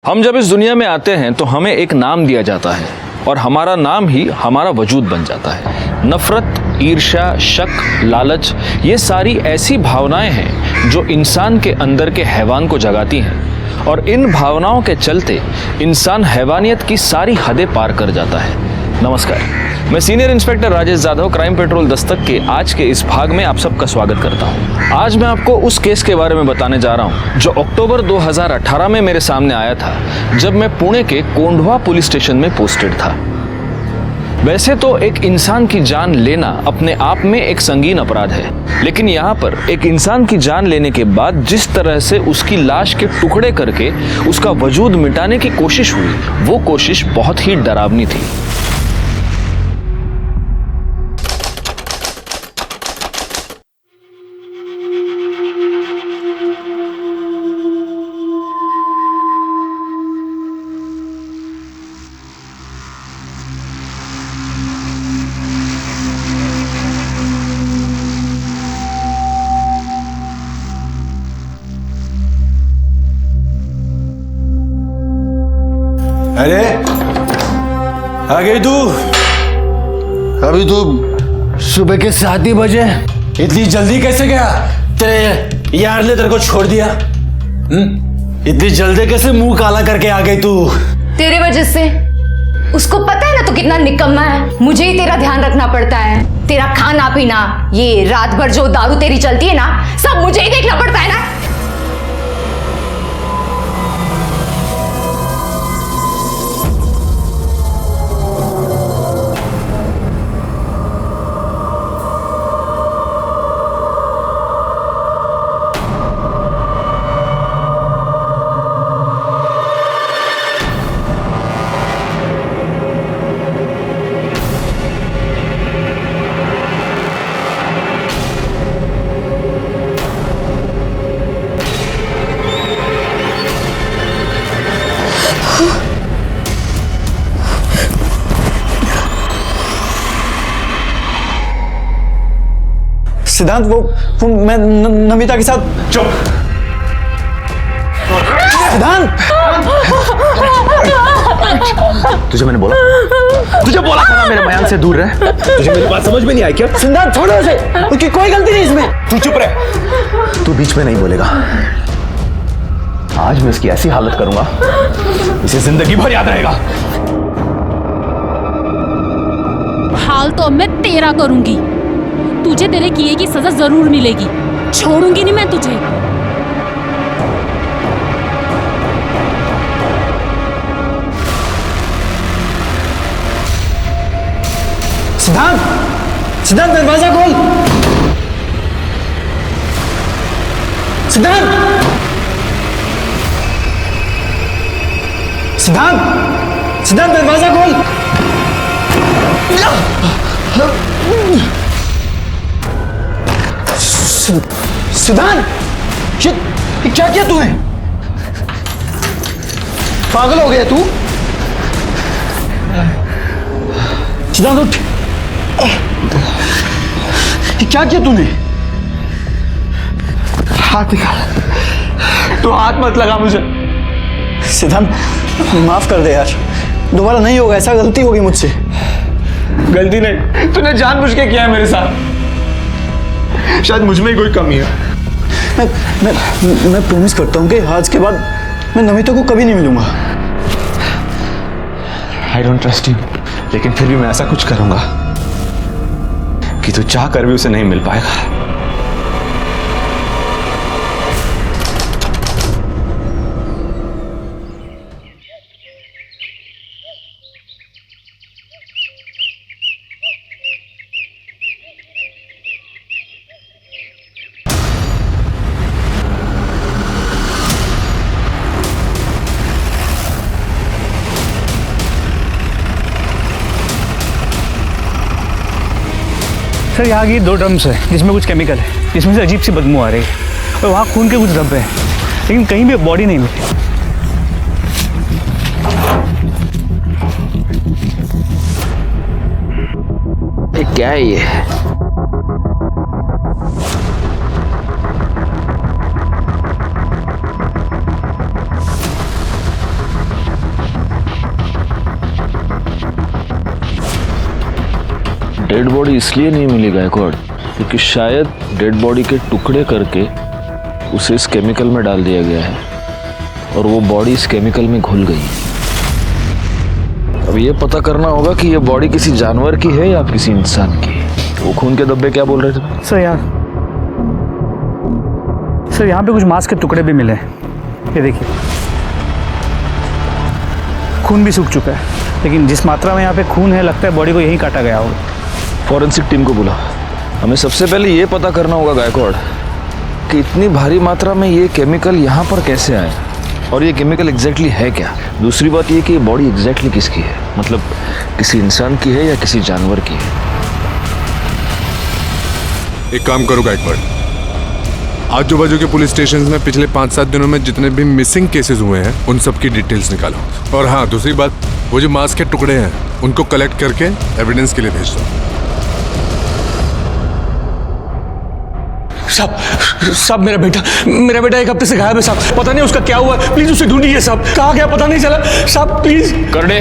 हम जब इस दुनिया में आते हैं तो हमें एक नाम दिया जाता है और हमारा नाम ही हमारा वजूद बन जाता है। नफरत, ईर्ष्या, शक, लालच, ये सारी ऐसी भावनाएं हैं जो इंसान के अंदर के हैवान को जगाती हैं और इन भावनाओं के चलते इंसान हैवानियत की सारी हदें पार कर जाता है। नमस्कार, मैं senior inspector Rajesh Jadhav crime petrol Dastak के आज के इस भाग में आप सबका स्वागत करता हूं। आज मैं आपको उस केस के बारे में बताने जा रहा हूं जो अक्टूबर 2018 में मेरे सामने आया था, जब मैं पुणे के कोंढवा पुलिस स्टेशन में पोस्टेड था। वैसे तो एक इंसान की जान लेना अपने आप में एक संगीन अपराध है, लेकिन यहाँ पर एक इंसान की जान लेने के बाद जिस तरह से उसकी लाश के टुकड़े करके उसका वजूद मिटाने की कोशिश हुई, वो कोशिश बहुत ही डरावनी थी। अरे आ गई तू? अभी तो सुबह के 7 ही बजे। इतनी जल्दी कैसे गया? तेरे यार ने तेरे को छोड़ दिया? इतनी जल्दी कैसे मुंह काला करके आ गई तू? तेरे वजह से। उसको पता है ना तू कितना निकम्मा है। मुझे ही तेरा ध्यान रखना पड़ता है। तेरा खाना पीना, ये रात भर जो दारू तेरी चलती है ना, सब मुझे ही देखना पड़ता है ना। सिद्धांत, वो मैं नमिता के साथ। चुप। सिद्धांत, तुझे मैंने बोला था ना मेरे मयान से दूर रह। तुझे मेरी बात समझ में नहीं आई क्या? सिद्धांत छोड़ो उसे, उसकी कोई गलती नहीं इसमें। तू चुप रह। तू बीच में नहीं बोलेगा। आज मैं इसकी ऐसी हालत करूंगा, इसे जिंदगी भर याद रहेगा। हाल तो अब मैं तेरा करूंगी। तुझे तेरे किए की सजा जरूर मिलेगी। छोड़ूंगी नहीं मैं तुझे। सिद्धांत, सिद्धांत दरवाजा खोल। सिद्धांत, सिद्धांत, सिद्धांत दरवाजा खोल। सिद्धांत, ये क्या किया तूने? पागल हो गया तू? सिद्धांत उठ। ये क्या किया तूने? हाथ निकाल। तू हाथ मत लगा मुझे। सिद्धांत, माफ कर दे यार, दोबारा नहीं होगा ऐसा। गलती होगी मुझसे। गलती नहीं, तूने जानबूझ के किया है मेरे साथ। शायद मुझ में ही कोई कमी है। मैं प्रॉमिस करता हूँ कि आज के बाद मैं नमिता को कभी नहीं मिलूंगा। I don't trust you, लेकिन फिर भी मैं ऐसा कुछ करूंगा कि तू चाह कर भी उसे नहीं मिल पाएगा। सर, यहाँ की 2 ड्रम्स है जिसमें कुछ केमिकल है, जिसमें से अजीब सी बदबू आ रही है और वहाँ खून के कुछ धब्बे हैं, लेकिन कहीं भी बॉडी नहीं मिली। क्या है ये? डेड बॉडी इसलिए नहीं मिली गायकवाड़ क्योंकि शायद डेड बॉडी के टुकड़े करके उसे इस केमिकल में डाल दिया गया है और वो बॉडी इस केमिकल में घुल गई। अब ये पता करना होगा कि ये बॉडी किसी जानवर की है या किसी इंसान की। वो खून के धब्बे क्या बोल रहे थे? सर यहाँ पे कुछ मांस के टुकड़े भी मिले हैं। ये देखिए, खून भी सूख चुका है, लेकिन जिस मात्रा में यहाँ पे खून है लगता है बॉडी को यहीं काटा गया होगा। फॉरेंसिक टीम को बुला। हमें सबसे पहले ये पता करना होगा गायकवाड़ कि इतनी भारी मात्रा में ये केमिकल यहाँ पर कैसे आए और ये केमिकल एग्जैक्टली है क्या। दूसरी बात ये कि ये बॉडी एग्जैक्टली किसकी है, मतलब किसी इंसान की है या किसी जानवर की है। एक काम करो गायकवाड़, आजू बाजू के पुलिस स्टेशन में पिछले 5-7 दिनों में जितने भी मिसिंग केसेस हुए हैं उन सब की डिटेल्स निकालो। और हाँ, दूसरी बात, वो जो मांस के टुकड़े हैं उनको कलेक्ट करके एविडेंस के लिए भेज दो। साहब मेरा बेटा 1 हफ्ते से गायब है साहब। पता नहीं उसका क्या हुआ, प्लीज उसे ढूंढिए साहब। कहाँ गया पता नहीं चला साहब, प्लीज। करडे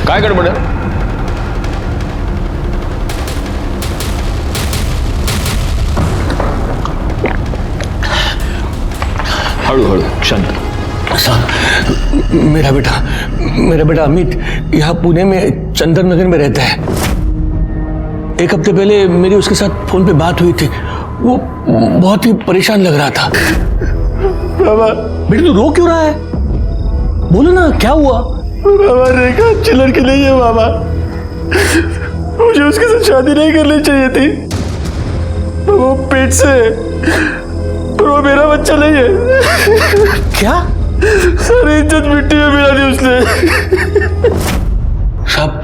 काय गड़बड़ है? हड़ू हड़ू शांत। साहब मेरा बेटा अमित यहाँ पुणे में चंदन नगर में रहता है। 1 हफ्ते पहले मेरी उसके साथ फोन पे बात हुई थी। वो बहुत ही परेशान लग रहा था। बाबा बेटा तू रो क्यों रहा है? बोलो ना क्या हुआ? बाबा रेखा अच्छी लड़की नहीं है बाबा, मुझे उसके साथ शादी नहीं करनी चाहिए थी। वो पेट से, वो मेरा बच्चा नहीं है। क्या? सारी इज्जत मिट्टी में मिला दी उसने। साहब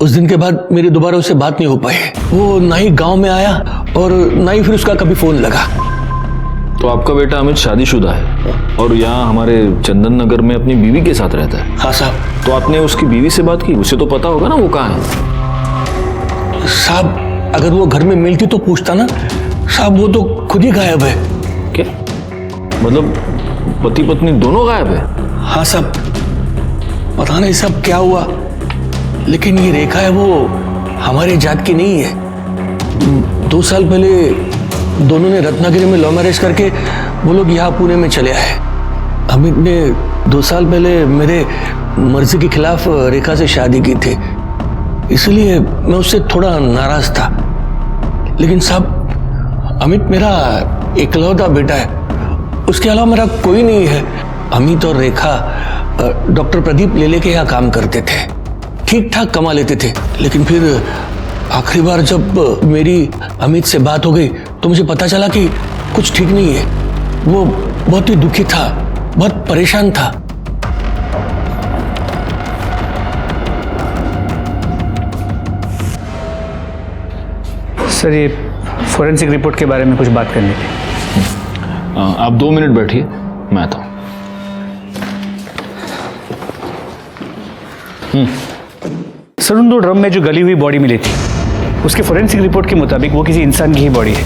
उस दिन के बाद मेरी दोबारा उससे बात नहीं हो पाई। वो ना ही गांव में आया और ना ही फिर उसका कभी फोन लगा। तो आपका बेटा अमित शादीशुदा है और यहाँ हमारे चंदन नगर में अपनी बीवी के साथ रहता है? हाँ साहब। तो आपने उसकी बीवी से बात की? उसे तो पता होगा ना वो कहाँ है। साहब अगर वो घर में मिलती तो पूछता ना। साहब वो तो खुद ही गायब है। क्या मतलब पति पत्नी दोनों गायब है? हाँ साहब, पता नहीं सब क्या हुआ, लेकिन ये रेखा है वो हमारे जात की नहीं है। 2 साल पहले दोनों ने रत्नागिरी में लव मैरिज करके वो लोग यहाँ पुणे में चले आए। अमित ने 2 साल पहले मेरे मर्जी के खिलाफ रेखा से शादी की थी, इसलिए मैं उससे थोड़ा नाराज था। लेकिन साहब अमित मेरा इकलौता बेटा है, उसके अलावा मेरा कोई नहीं है। अमित और रेखा डॉक्टर प्रदीप लेले के यहाँ काम करते थे, ठीक ठाक कमा लेते थे। लेकिन फिर आखिरी बार जब मेरी अमित से बात हो गई तो मुझे पता चला कि कुछ ठीक नहीं है। वो बहुत ही दुखी था, बहुत परेशान था। सर ये फोरेंसिक रिपोर्ट के बारे में कुछ बात करनी थी। आप 2 मिनट बैठिए, मैं आता हूँ। सर उन 2 ड्रम में जो गली हुई बॉडी मिली थी उसके फोरेंसिक रिपोर्ट के मुताबिक वो किसी इंसान की ही बॉडी है।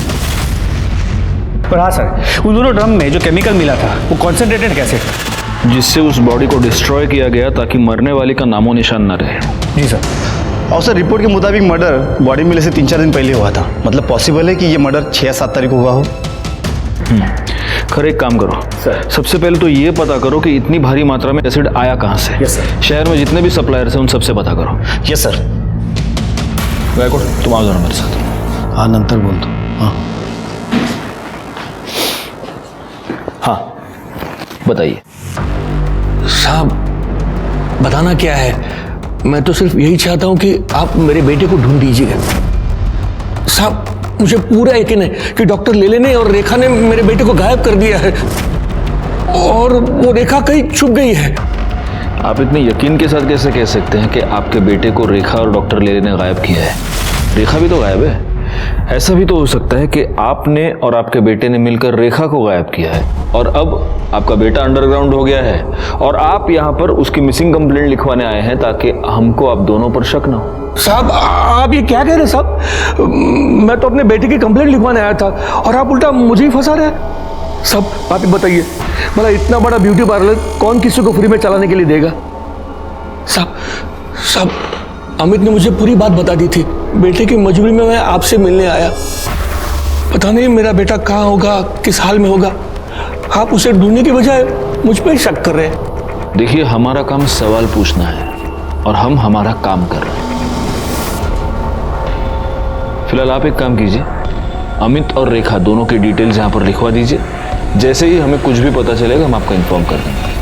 पर हाँ सर, उन दोनों ड्रम में जो केमिकल मिला था वो कॉन्सेंट्रेटेड कैसे था, जिससे उस बॉडी को डिस्ट्रॉय किया गया ताकि मरने वाले का नामो निशान न रहे। जी सर। और सर रिपोर्ट के मुताबिक मर्डर बॉडी मिलने से 3-4 दिन पहले हुआ था। मतलब पॉसिबल है कि ये मर्डर 6 या 7 तारीख को हुआ हो। खैर एक काम करो सर, सबसे पहले तो ये पता करो कि इतनी भारी मात्रा में एसिड आया कहाँ से। Yes sir. शहर में जितने भी सप्लायर्स हैं उन सबसे पता करो। Yes sir. गायकवाड़ तुम आओ जरा मेरे साथ। हाँ नंतर बोलतो. हाँ हाँ बताइए। साहब बताना क्या है, मैं तो सिर्फ यही चाहता हूं कि आप मेरे बेटे को ढूंढ दीजिएगा। साहब मुझे पूरा यकीन है कि डॉक्टर लेले ने और रेखा ने मेरे बेटे को गायब कर दिया है और वो रेखा कहीं छुप गई है। आप इतने यकीन के साथ कैसे कह सकते हैं कि आपके बेटे को रेखा और डॉक्टर लेले ने गायब किया है? रेखा भी तो गायब है। ऐसा भी तो हो सकता है कि आपने और आपके बेटे ने मिलकर रेखा को गायब किया है और अब आपका बेटा अंडरग्राउंड हो गया है और आप यहाँ पर उसकी मिसिंग कंप्लेंट लिखवाने आए हैं ताकि हमको आप दोनों पर शक ना हो। साहब आप ये क्या कह रहे हैं साहब? मैं तो अपने बेटे की कंप्लेंट लिखवाने आया था और आप उल्टा मुझे ही फंसा रहे हैं। साहब आप ही बताइए, भला इतना बड़ा ब्यूटी पार्लर कौन किसी को फ्री में चलाने के लिए देगा? साहब अमित ने मुझे पूरी बात बता दी थी बेटे की मजबूरी में मैं आपसे मिलने आया। पता नहीं मेरा बेटा कहाँ होगा, किस हाल में होगा। आप उसे ढूंढने की बजाय मुझ पर शक कर रहे हैं। देखिए, हमारा काम सवाल पूछना है और हम हमारा काम कर रहे हैं। फिलहाल आप एक काम कीजिए, अमित और रेखा दोनों की डिटेल्स यहां पर लिखवा दीजिए। जैसे ही हमें कुछ भी पता चलेगा हम आपको इन्फॉर्म कर देंगे।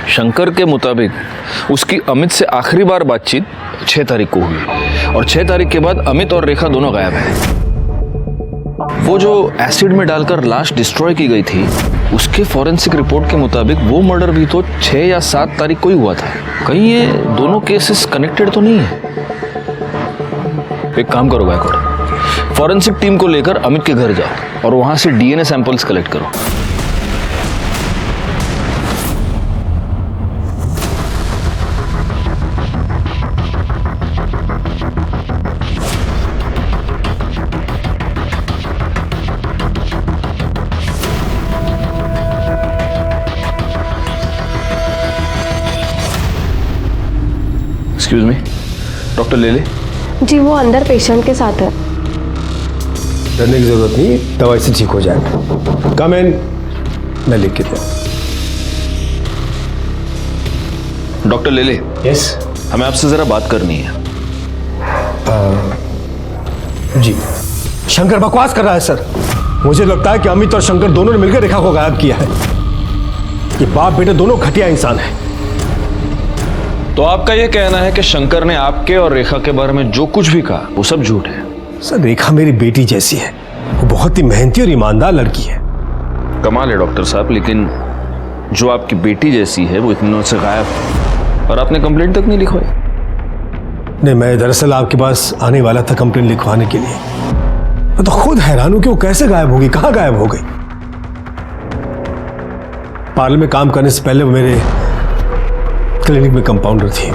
शंकर के मुताबिक उसकी अमित से आखिरी बार बातचीत 6 तारीख को हुई और 6 तारीख के बाद अमित और रेखा दोनों गायब हैं। वो जो एसिड में डालकर लाश डिस्ट्रॉय की गई थी, उसके फॉरेंसिक रिपोर्ट के मुताबिक वो मर्डर भी तो 6 या 7 तारीख को ही हुआ था। कहीं ये दोनों केसेस कनेक्टेड तो नहीं है? एक काम करो गायकवाड़, फॉरेंसिक टीम को लेकर अमित के घर जाओ और वहां से डीएनए सैंपल्स कलेक्ट करो। एक्सक्यूज मी, डॉक्टर ले ले। जी वो अंदर पेशेंट के साथ है। डरने की जरूरत नहीं, दवाई से ठीक हो जाएगा। कम इन, मैं लिख के दे। डॉक्टर ले ले। यस, हमें आपसे जरा बात करनी है। जी। शंकर बकवास कर रहा है सर। मुझे लगता है कि अमित और शंकर दोनों ने मिलकर रेखा को गायब किया है। ये बाप बेटे दोनों घटिया इंसान हैं। तो आपका यह कहना है कि शंकर ने आपके और रेखा के बारे में जो कुछ भी कहा वो सब झूठ है? सर, रेखा मेरी बेटी जैसी है। वो बहुत ही मेहनती और ईमानदार लड़की है। कमाल है डॉक्टर साहब, लेकिन जो आपकी बेटी जैसी है वो इतने दिनों से गायब है और आपने कंप्लेंट तक नहीं लिखवाई। नहीं, मैं दरअसल आपके पास आने वाला था कंप्लेंट लिखवाने के लिए। मैं तो खुद हैरान हूं कि वो कैसे गायब होगी, कहां गायब हो गई। पार्लर में काम करने से पहले वो मेरे क्लिनिक में कंपाउंडर थी।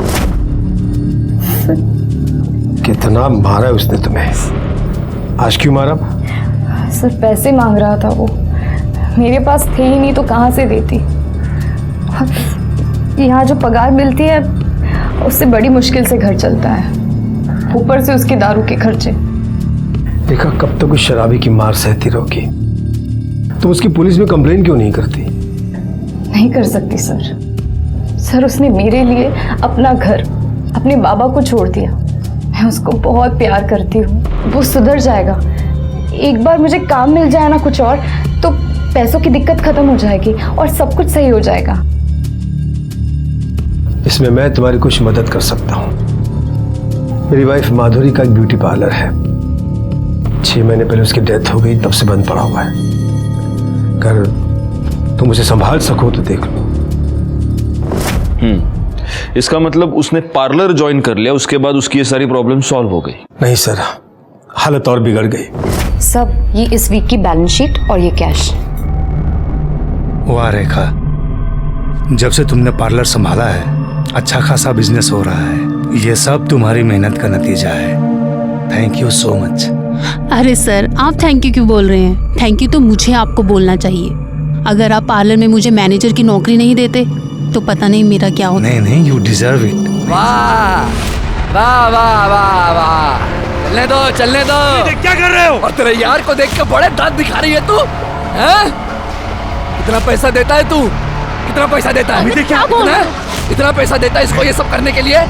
कितना मारा है उसने तुम्हें? आज क्यों मारा? सर पैसे मांग रहा था वो, मेरे पास थे ही नहीं तो कहाँ से देती। यहाँ जो पगार मिलती है उससे बड़ी मुश्किल से घर चलता है, ऊपर से उसके दारू के खर्चे। देखा, कब तक उस शराबी की मार सहती रहोगी? तुम उसकी पुलिस में कंप्लेन क्यों नहीं करती? नहीं कर सकती सर। सर उसने मेरे लिए अपना घर, अपने बाबा को छोड़ दिया। मैं उसको बहुत प्यार करती हूँ। वो सुधर जाएगा। एक बार मुझे काम मिल जाए ना कुछ और, तो पैसों की दिक्कत खत्म हो जाएगी और सब कुछ सही हो जाएगा। इसमें मैं तुम्हारी कुछ मदद कर सकता हूँ। मेरी वाइफ माधुरी का एक ब्यूटी पार्लर है। 6 महीने पहले उसकी डेथ हो गई, तब से बंद पड़ा हुआ है। अगर तुम उसे संभाल सको तो देख लो। इसका मतलब उसने पार्लर ज्वाइन कर लिया, उसके बाद उसकी ये सारी प्रॉब्लम सॉल्व हो गई? नहीं सर, हालत और बिगड़ गई। सब ये इस वीक की बैलेंस शीट और ये कैश। वाह रेखा, जब से तुमने पार्लर संभाला है अच्छा खासा बिजनेस हो रहा है। ये सब तुम्हारी मेहनत का नतीजा है। Thank you so much. अरे सर, आप थैंक यू क्यों बोल रहे हैं? थैंक यू तो मुझे आपको बोलना चाहिए। अगर आप पार्लर में मुझे मैनेजर की नौकरी नहीं देते तो पता नहीं मेरा क्या होता। नहीं नहीं, यू डिजर्व इट। वाह वाह वाह वाह वाह, चलने दो। क्या कर रहे हो? और तेरे यार को देख के बड़े दांत दिखा रही है तू, हैं? कितना पैसा देता है तू? कितना पैसा देता है? क्या बोल रहा है? इतना पैसा देता है इसको ये सब करने के लिए?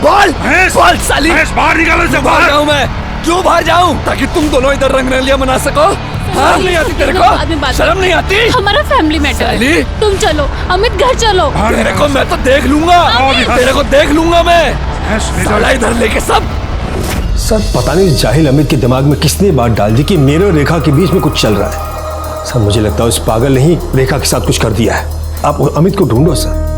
बोल बोल साली, बाहर निकालो इसे, बाहर जाऊं मैं? क्यों बाहर जाऊं? ताकि तुम दोनों इधर रंगरलियां मना सको। शर्म नहीं आती तेरे को? शर्म नहीं आती? हमारा फैमिली मैटर है। साली, तुम चलो, अमित घर चलो। तेरे को मैं तो देख लूंगा, तेरे को देख लूंगा मैं। साला इधर लेके सब। सर, पता नहीं जाहिल अमित के दिमाग में किसने बात डाल दी कि मेरे और रेखा के बीच में कुछ चल रहा है। सर, मुझे लगता है उस पागल ने ही रेखा के साथ कुछ कर दिया है। आप अमित को ढूंढो सर।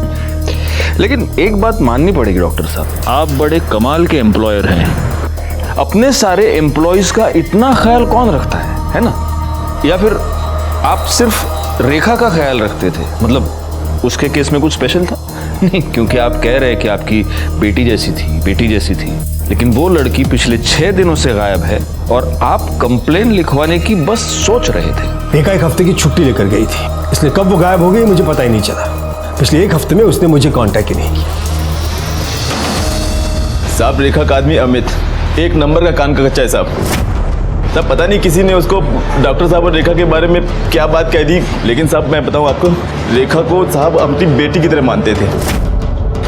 लेकिन एक बात माननी पड़ेगी डॉक्टर साहब, आप बड़े कमाल के एम्प्लॉयर हैं। अपने सारे एम्प्लॉयज का इतना ख्याल कौन रखता है ना? या फिर आप सिर्फ रेखा का ख्याल रखते थे? मतलब उसके केस में कुछ स्पेशल था? नहीं, क्योंकि आप कह रहे हैं कि आपकी बेटी जैसी थी, लेकिन वो लड़की पिछले 6 दिनों से गायब है और आप कंप्लेन लिखवाने की बस सोच रहे थे। रेखा 1 हफ्ते की छुट्टी लेकर गई थी, इसलिए कब वो गायब हो गई मुझे पता ही नहीं चला। पिछले 1 हफ्ते में उसने मुझे कांटेक्ट ही नहीं किया। साहब रेखा का आदमी अमित एक नंबर का कान का कच्चा है साहब। पता नहीं किसी ने उसको डॉक्टर साहब और रेखा के बारे में क्या बात कह दी, लेकिन साहब मैं बताऊं आपको, रेखा को साहब अपनी बेटी की तरह मानते थे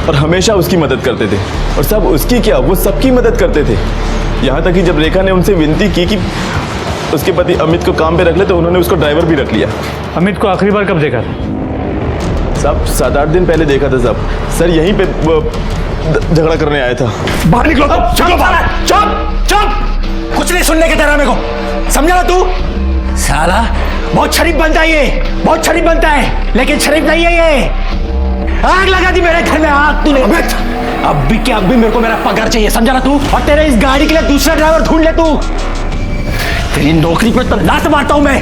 और हमेशा उसकी मदद करते थे। और साहब उसकी क्या, वो सबकी मदद करते थे। यहाँ तक कि जब रेखा ने उनसे विनती की कि उसके पति अमित को काम पे रख ले तो उन्होंने उसको ड्राइवर भी रख लिया। अमित को आखिरी बार कब देखा था? साहब 7-8 दिन पहले देखा था साहब। सर यहीं पे झगड़ा करने आया था। बाहर निकलो। चुप कुछ नहीं सुनने के तेरा मेरे को, समझा ना तू? साला बहुत शरीफ बनता है ये, बहुत शरीफ बनता है, लेकिन शरीफ नहीं है ये। आग लगा दी मेरे घर में, आग तूने। अब भी क्या, अब भी मेरे को मेरा पगार चाहिए, समझा ना तू? और तेरे इस गाड़ी के लिए दूसरा ड्राइवर ढूंढ ले तू। तेरी नौकरी पे तो लात मारता हूं मैं,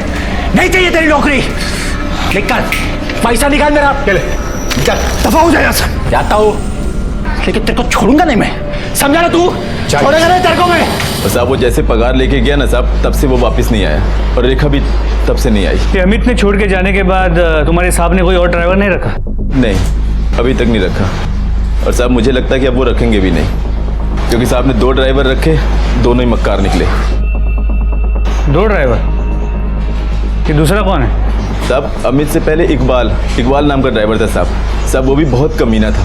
नहीं चाहिए तेरी नौकरी। निकल, पैसा निकाल मेरा। दफा हो जाए यहाँ जाता हूँ, लेकिन तेरे को छोड़ूंगा नहीं मैं, समझा ना तू? छोड़ेगा नहीं तेरे को मैं। साहब वो जैसे पगार लेके गया ना साहब, तब से वो वापस नहीं आया और रेखा भी तब से नहीं आई। ये अमित ने छोड़ के जाने के बाद तुम्हारे साहब ने कोई और ड्राइवर नहीं रखा? नहीं, अभी तक नहीं रखा। और साहब मुझे लगता है कि अब वो रखेंगे भी नहीं, क्योंकि साहब ने 2 ड्राइवर रखे, दोनों ही मक्कार निकले। 2 ड्राइवर? ये दूसरा कौन है? साहब अमित से पहले इकबाल नाम का ड्राइवर था साहब। साहब वो भी बहुत कमीना था,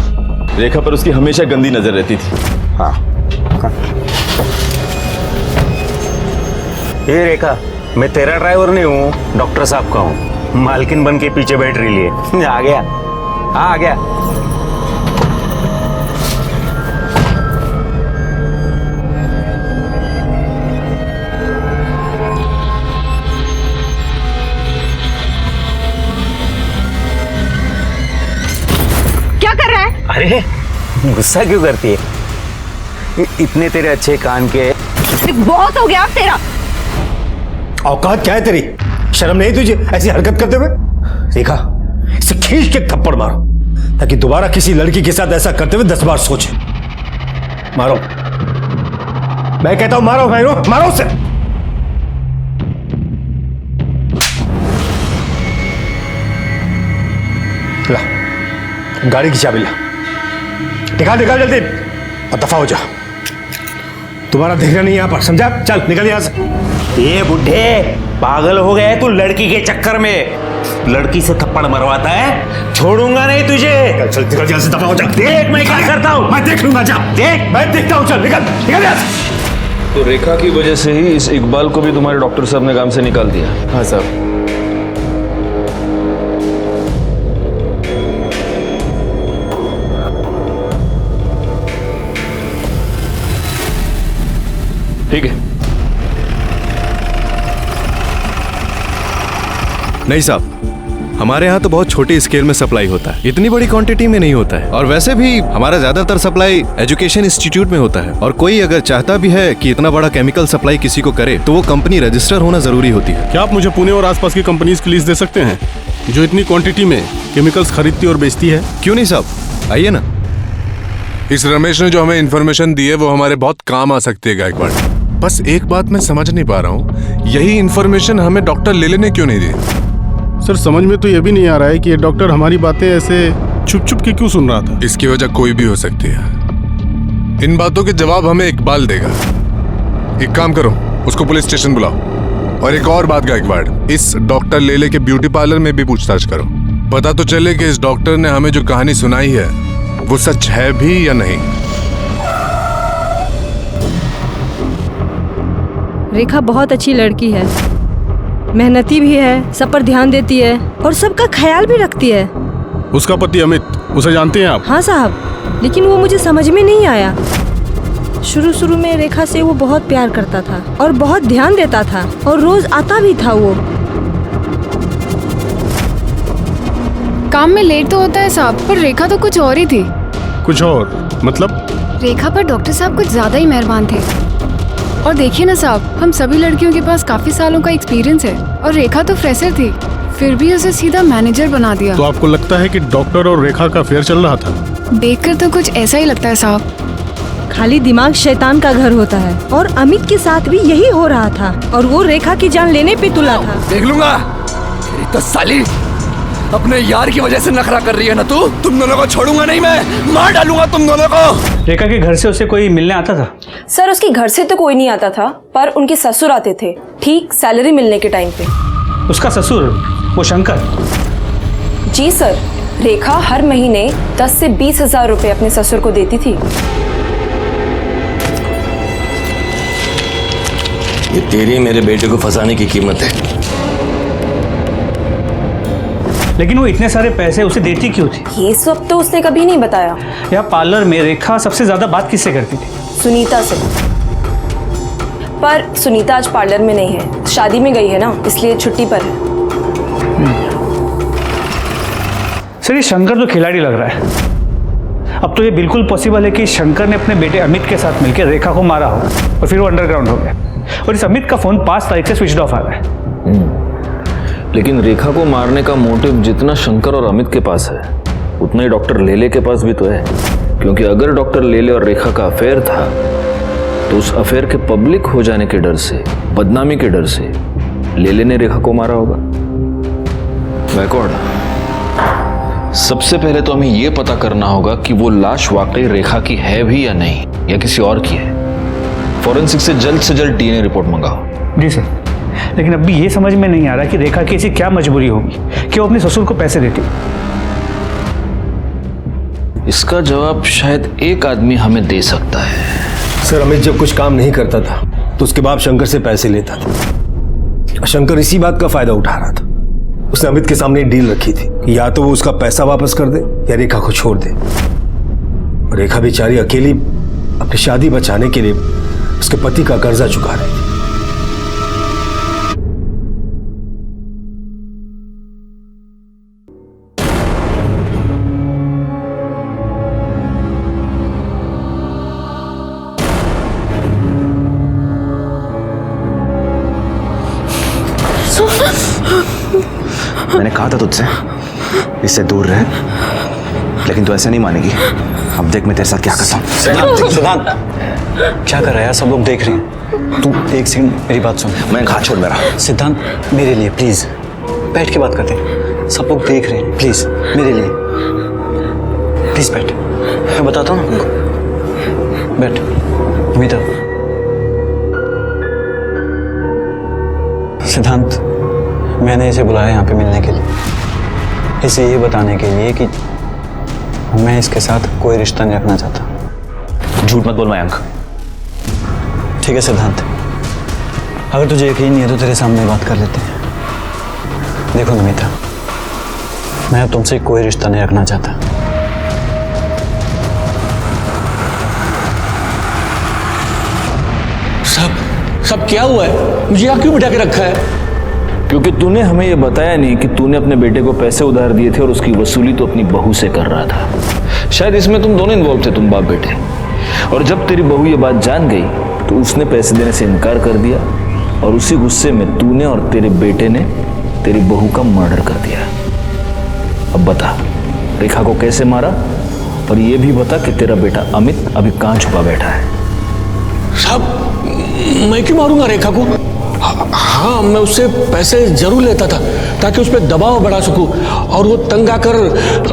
रेखा पर उसकी हमेशा गंदी नजर रहती थी। हाँ ये रेखा, मैं तेरा ड्राइवर नहीं हूँ, डॉक्टर साहब का हूँ। मालकिन बन के पीछे बैठ रही है। आ गया, हाँ आ गया। क्या कर रहा है? अरे गुस्सा क्यों करती है? इतने तेरे अच्छे कान के। बहुत हो गया अब तेरा। औकात क्या है तेरी? शर्म नहीं तुझे ऐसी हरकत करते हुए? रेखा, इसे खींच के थप्पड़ मारो, ताकि दोबारा किसी लड़की के साथ ऐसा करते हुए 10 बार सोचे। मारो, मैं कहता हूं मारो, मारो उसे। ला गाड़ी की चाबी ला, निकाल जल्दी और दफा हो जा। तुम्हारा देखना नहीं यहां पर, समझा? चल निकल यहां से। ये बुढ़े पागल हो गए तू लड़की के चक्कर में। लड़की से थप्पड़ मरवाता है, छोड़ूंगा नहीं तुझे। चल निकल यहां से, दफा हो जा। देख मैं क्या करता हूं, मैं देख लूंगा। जा देख, मैं देखता हूं। चल निकल यहां से। तो रेखा की वजह से ही इस इकबाल को भी तुम्हारे डॉक्टर साहब ने काम से निकाल दिया? हाँ साहब। ठीक है। नहीं साहब, हमारे यहाँ तो बहुत छोटी स्केल में सप्लाई होता है, इतनी बड़ी क्वांटिटी में नहीं होता है। और वैसे भी हमारा ज्यादातर सप्लाई एजुकेशन इंस्टीट्यूट में होता है। और कोई अगर चाहता भी है कि इतना बड़ा केमिकल सप्लाई किसी को करे, तो वो कंपनी रजिस्टर होना जरूरी होती है। क्या आप मुझे पुणे और आसपास की कंपनीज की लिस्ट दे सकते हैं जो इतनी क्वांटिटी में केमिकल्स खरीदती और बेचती है? क्यों नहीं साहब, आइए ना। इस रमेश ने जो हमें इन्फॉर्मेशन दी है वो हमारे बहुत काम आ सकती है गायकवाड़। बस एक बात मैं समझ नहीं पा रहा हूँ, यही इन्फॉर्मेशन हमें डॉक्टर लेले ने क्यों नहीं दी? सर समझ में तो ये भी नहीं आ रहा है कि ये डॉक्टर हमारी बातें ऐसे छुप के क्यों सुन रहा था। इसकी वजह कोई भी हो सकती है। इन बातों के जवाब हमें इकबाल देगा। एक काम करो, उसको पुलिस स्टेशन बुलाओ। और एक और बात गायकवाड़, इस डॉक्टर लेले के ब्यूटी पार्लर में भी पूछताछ करो। पता तो चले कि इस डॉक्टर ने हमें जो कहानी सुनाई है वो सच है भी या नहीं। रेखा बहुत अच्छी लड़की है, मेहनती भी है, सब पर ध्यान देती है और सबका ख्याल भी रखती है। उसका पति अमित, उसे जानते हैं आप? हाँ साहब, लेकिन वो मुझे समझ में नहीं आया। शुरू में रेखा से वो बहुत प्यार करता था और बहुत ध्यान देता था और रोज आता भी था। वो काम में लेट तो होता है साहब, पर रेखा तो कुछ और ही थी। कुछ और मतलब? रेखा पर डॉक्टर साहब कुछ ज्यादा ही मेहरबान थे। और देखिए ना साहब, हम सभी लड़कियों के पास काफी सालों का एक्सपीरियंस है और रेखा तो फ्रेशर थी, फिर भी उसे सीधा मैनेजर बना दिया। तो आपको लगता है कि डॉक्टर और रेखा का अफेयर चल रहा था? देखकर तो कुछ ऐसा ही लगता है साहब। खाली दिमाग शैतान का घर होता है और अमित के साथ भी यही हो रहा था और वो रेखा की जान लेने पे तुला था। देख लूंगा। तो साली अपने यार की वजह से नखरा कर रही है ना तू? तुम दोनों को छोड़ूंगा नहीं मैं, मार डालूंगा तुम दोनों को। रेखा के घर से उसे कोई मिलने आता था? सर उसके घर से तो कोई नहीं आता था, पर उनके ससुर आते थे ठीक सैलरी मिलने के टाइम पे। उसका ससुर वो शंकर? जी सर, रेखा हर महीने 10 से 20 हजार रुपए अपने ससुर को देती थी। ये तेरी मेरे बेटे को फंसाने की कीमत है। लेकिन वो इतने सारे पैसे उसे देती क्यों थी? ये सब तो उसने कभी नहीं बताया। यहाँ पार्लर में रेखा सबसे ज्यादा बात किससे करती थी? सुनीता से। पर सुनीता आज पार्लर में नहीं है, शादी में गई है ना, इसलिए छुट्टी पर है। सर ये शंकर तो खिलाड़ी लग रहा है। अब तो ये बिल्कुल पॉसिबल है कि शंकर ने अपने बेटे अमित के साथ मिलकर रेखा को मारा हो और फिर वो अंडरग्राउंड हो गया। और इस अमित का फोन 5 तारीख से स्विच ऑफ आ रहा है। लेकिन रेखा को मारने का मोटिव जितना शंकर और अमित के पास है, उतना ही डॉक्टर लेले के पास भी तो है। क्योंकि अगर डॉक्टर लेले और रेखा का अफेयर था, तो उस अफेयर के पब्लिक हो जाने के डर से, बदनामी के डर से लेले ने रेखा को मारा होगा। बैकवर्ड, सबसे पहले तो हमें यह पता करना होगा कि वो लाश वाकई रेखा की है भी या नहीं, या किसी और की है। फॉरेंसिक से जल्द डीएनए रिपोर्ट मंगाओ। जी सर, लेकिन अभी ये समझ में नहीं आ रहा कि रेखा की ऐसी क्या मजबूरी होगी कि वो अपने ससुर को पैसे देती। इसका जवाब शायद एक आदमी हमें दे सकता है। सर, अमित जब कुछ काम नहीं करता था तो उसके बाप शंकर से पैसे लेता था। शंकर इसी बात का फायदा उठा रहा था। उसने अमित के सामने एक डील रखी थी कि या तो वो उसका पैसा वापस कर दे या रेखा को छोड़ दे। और रेखा बेचारी अकेली अपनी शादी बचाने के लिए उसके पति का कर्जा चुका रही थी। मैंने कहा था तुझसे इससे दूर रहे, लेकिन तू ऐसे नहीं मानेगी। अब देख मैं तेरे साथ क्या करता हूँ। सिद्धांत क्या कर रहा है यार? सब लोग देख रहे हैं। तू एक सेकंड मेरी बात सुन। मैं हाथ छोड़ मेरा। सिद्धांत मेरे लिए प्लीज बैठ के बात करते हैं। सब लोग देख रहे हैं, प्लीज मेरे लिए प्लीज बैठ। मैं बताता हूँ ना उनको। बैठ अमिता। सिद्धांत, मैंने इसे बुलाया यहाँ पे मिलने के लिए, इसे ये बताने के लिए कि मैं इसके साथ कोई रिश्ता नहीं रखना चाहता। झूठ मत बोल मयंक। ठीक है सिद्धांत, अगर तुझे यकीन नहीं है तो तेरे सामने बात कर लेते हैं। देखो नमिता, मैं अब तुमसे कोई रिश्ता नहीं रखना चाहता। सब क्या हुआ है? मुझे यहाँ क्यों बिठा के रखा है? क्योंकि तूने हमें यह बताया नहीं कि तूने अपने बेटे को पैसे उधार दिए थे और उसकी वसूली तो अपनी बहू से कर रहा था। शायद इसमें तुम दोनों इन्वॉल्व थे, तुम बाप बेटे। और जब तेरी बहू ये बात जान गई तो उसने पैसे देने से इनकार कर दिया, और उसी गुस्से में तूने और तेरे बेटे ने तेरी बहू का मर्डर कर दिया। अब बता, रेखा को कैसे मारा, और ये भी बता कि तेरा बेटा अमित अभी कहाँ छुपा बैठा है। साहब, मैं क्यों मारूंगा रेखा को? हाँ, मैं उससे पैसे जरूर लेता था ताकि उस पर दबाव बढ़ा सकूं, और वो तंग आकर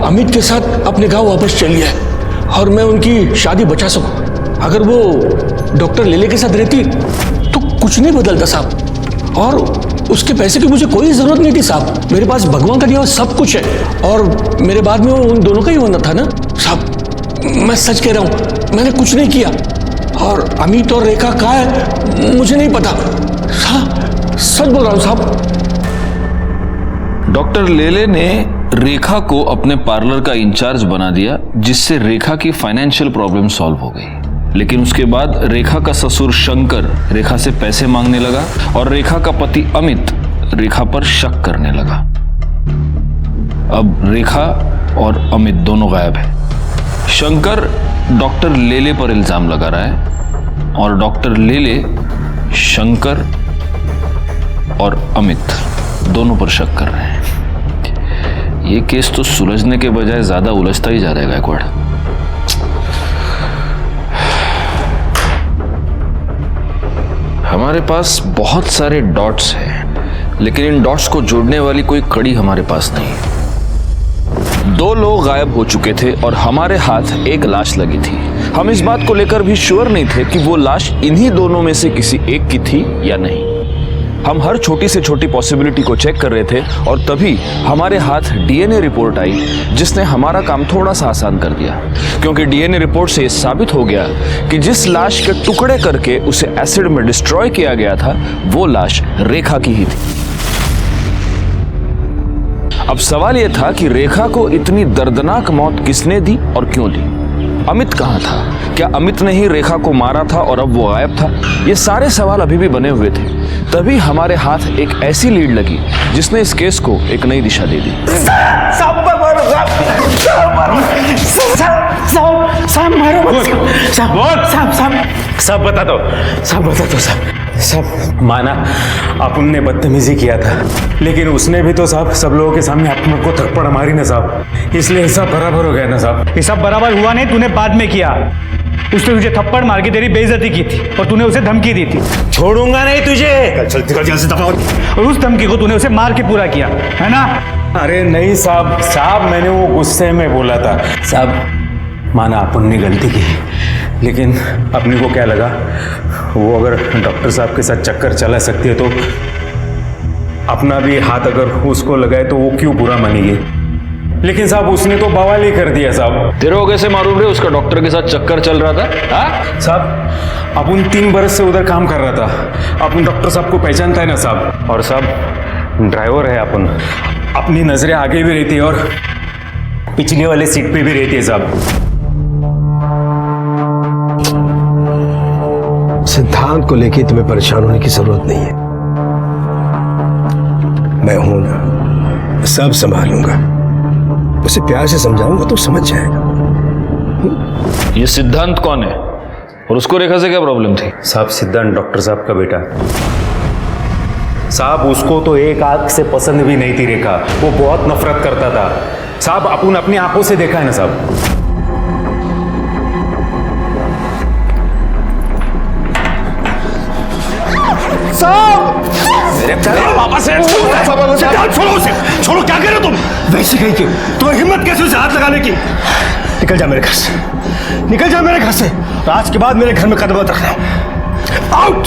अमित के साथ अपने गांव वापस चली है और मैं उनकी शादी बचा सकूं। अगर वो डॉक्टर लेले के साथ रहती तो कुछ नहीं बदलता साहब, और उसके पैसे की मुझे कोई जरूरत नहीं थी साहब। मेरे पास भगवान का दिया हुआ सब कुछ है, और मेरे बाद में वो उन दोनों का ही होना था ना साहब। मैं सच कह रहा हूं, मैंने कुछ नहीं किया, और अमित और रेखा कहाँ है मुझे नहीं पता। सच बोल रहा हूं साहब। डॉक्टर लेले ने रेखा को अपने पार्लर का इंचार्ज बना दिया, जिससे रेखा की फाइनेंशियल प्रॉब्लम सॉल्व हो गई। लेकिन उसके बाद रेखा का ससुर शंकर रेखा से पैसे मांगने लगा, और रेखा का पति अमित रेखा पर शक करने लगा। अब रेखा और अमित दोनों गायब है। शंकर डॉक्टर लेले पर इल्जाम लगा रहा है, और डॉक्टर लेले शंकर और अमित दोनों पर शक कर रहे हैं। ये केस तो सुलझने के बजाय ज्यादा उलझता ही जा रहा है गायकवाड़। हमारे पास बहुत सारे डॉट्स हैं, लेकिन इन डॉट्स को जोड़ने वाली कोई कड़ी हमारे पास नहीं है। 2 लोग गायब हो चुके थे और हमारे हाथ एक लाश लगी थी। हम इस बात को लेकर भी श्योर नहीं थे कि वो लाश इन्हीं दोनों में से किसी एक की थी या नहीं। हम हर छोटी से छोटी पॉसिबिलिटी को चेक कर रहे थे और तभी हमारे हाथ डीएनए रिपोर्ट आई, जिसने हमारा काम थोड़ा सा आसान कर दिया, क्योंकि डीएनए रिपोर्ट से साबित हो गया कि जिस लाश के टुकड़े करके उसे एसिड में डिस्ट्रॉय किया गया था वो लाश रेखा की ही थी। अब सवाल यह था कि रेखा को इतनी दर्दनाक मौत किसने दी और क्यों दी? अमित कहाँ था? क्या अमित ने ही रेखा को मारा था और अब वो गायब था? ये सारे सवाल अभी भी बने हुए थे। तभी हमारे हाथ एक ऐसी लीड लगी जिसने इस केस को एक नई दिशा दे दी। सब बता दो सब माना अपन ने बदतमीजी किया था, लेकिन उसने भी तो साहब सब लोगों के सामने अपन को थप्पड़ मारी ना साहब, इसलिए सब बराबर हो गया ना साहब। ये सब बराबर हुआ नहीं, तूने बाद में किया। उसने तुझे थप्पड़ मार के तेरी बेइज्जती की थी और तूने उसे धमकी दी थी, छोड़ूंगा नहीं तुझे, चल से दफा। और उस धमकी को तूने उसे मार के पूरा किया है ना? अरे नहीं साहब मैंने वो गुस्से में बोला था साहब। माना अपन ने गलती की, लेकिन अपने को क्या लगा वो अगर डॉक्टर साहब के साथ चक्कर चला सकती है तो अपना भी हाथ अगर उसको लगाए तो वो क्यों बुरा मानेगी। लेकिन साहब उसने तो बवाल ही कर दिया साहब। तेरे को कैसे मालूम रे उसका डॉक्टर के साथ चक्कर चल रहा था? हाँ साहब अपन 3 बरस से उधर काम कर रहा था, अपन डॉक्टर साहब को पहचानता है ना साहब। और साहब ड्राइवर है अपन, अपनी नजरें आगे भी रहती है और पिछले वाले सीट पे भी रहती है साहब। सिद्धांत को लेके तुम्हें परेशान होने की जरूरत नहीं है, मैं हूं ना, सब संभालूंगा। उसे प्यार से समझाऊंगा तो समझ जाएगा। ये सिद्धांत कौन है और उसको रेखा से क्या प्रॉब्लम थी? साहब सिद्धांत डॉक्टर साहब का बेटा साहब, उसको तो एक आंख से पसंद भी नहीं थी रेखा, वो बहुत नफरत करता था साहब। अपन अपनी आंखों से देखा है ना साहब। छोड़ो, क्या कर रहे हो तुम? वैसे कहीं क्यों? तुम्हें हिम्मत कैसे उसे हाथ लगाने की? निकल जा मेरे घर से, निकल जा मेरे घर से। आज के बाद मेरे घर में कदम मत रखना। आउट।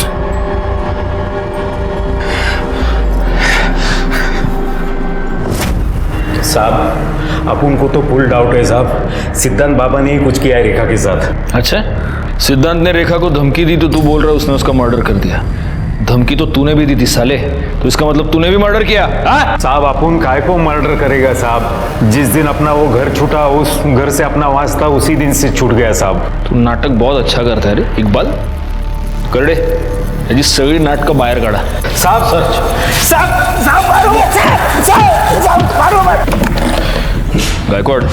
साहब अपन को तो फुल डाउट है साहब, सिद्धांत बाबा ने ही कुछ किया है रेखा के साथ। अच्छा, सिद्धांत ने रेखा को धमकी दी तो तू बोल रहा है उसने उसका मर्डर कर दिया? धमकी तो तूने भी दी थी साले, तो इसका मतलब तूने भी मर्डर किया? साहब अपन काय को मर्डर करेगा साहब? जिस दिन अपना वो घर छूटा, उस घर से अपना वास्ता उसी दिन से छूट गया साहब। तू नाटक बहुत अच्छा करता है रे इकबाल, करडे याची सगळी नाटक बाहेर काढा। साहब गायकवाड़,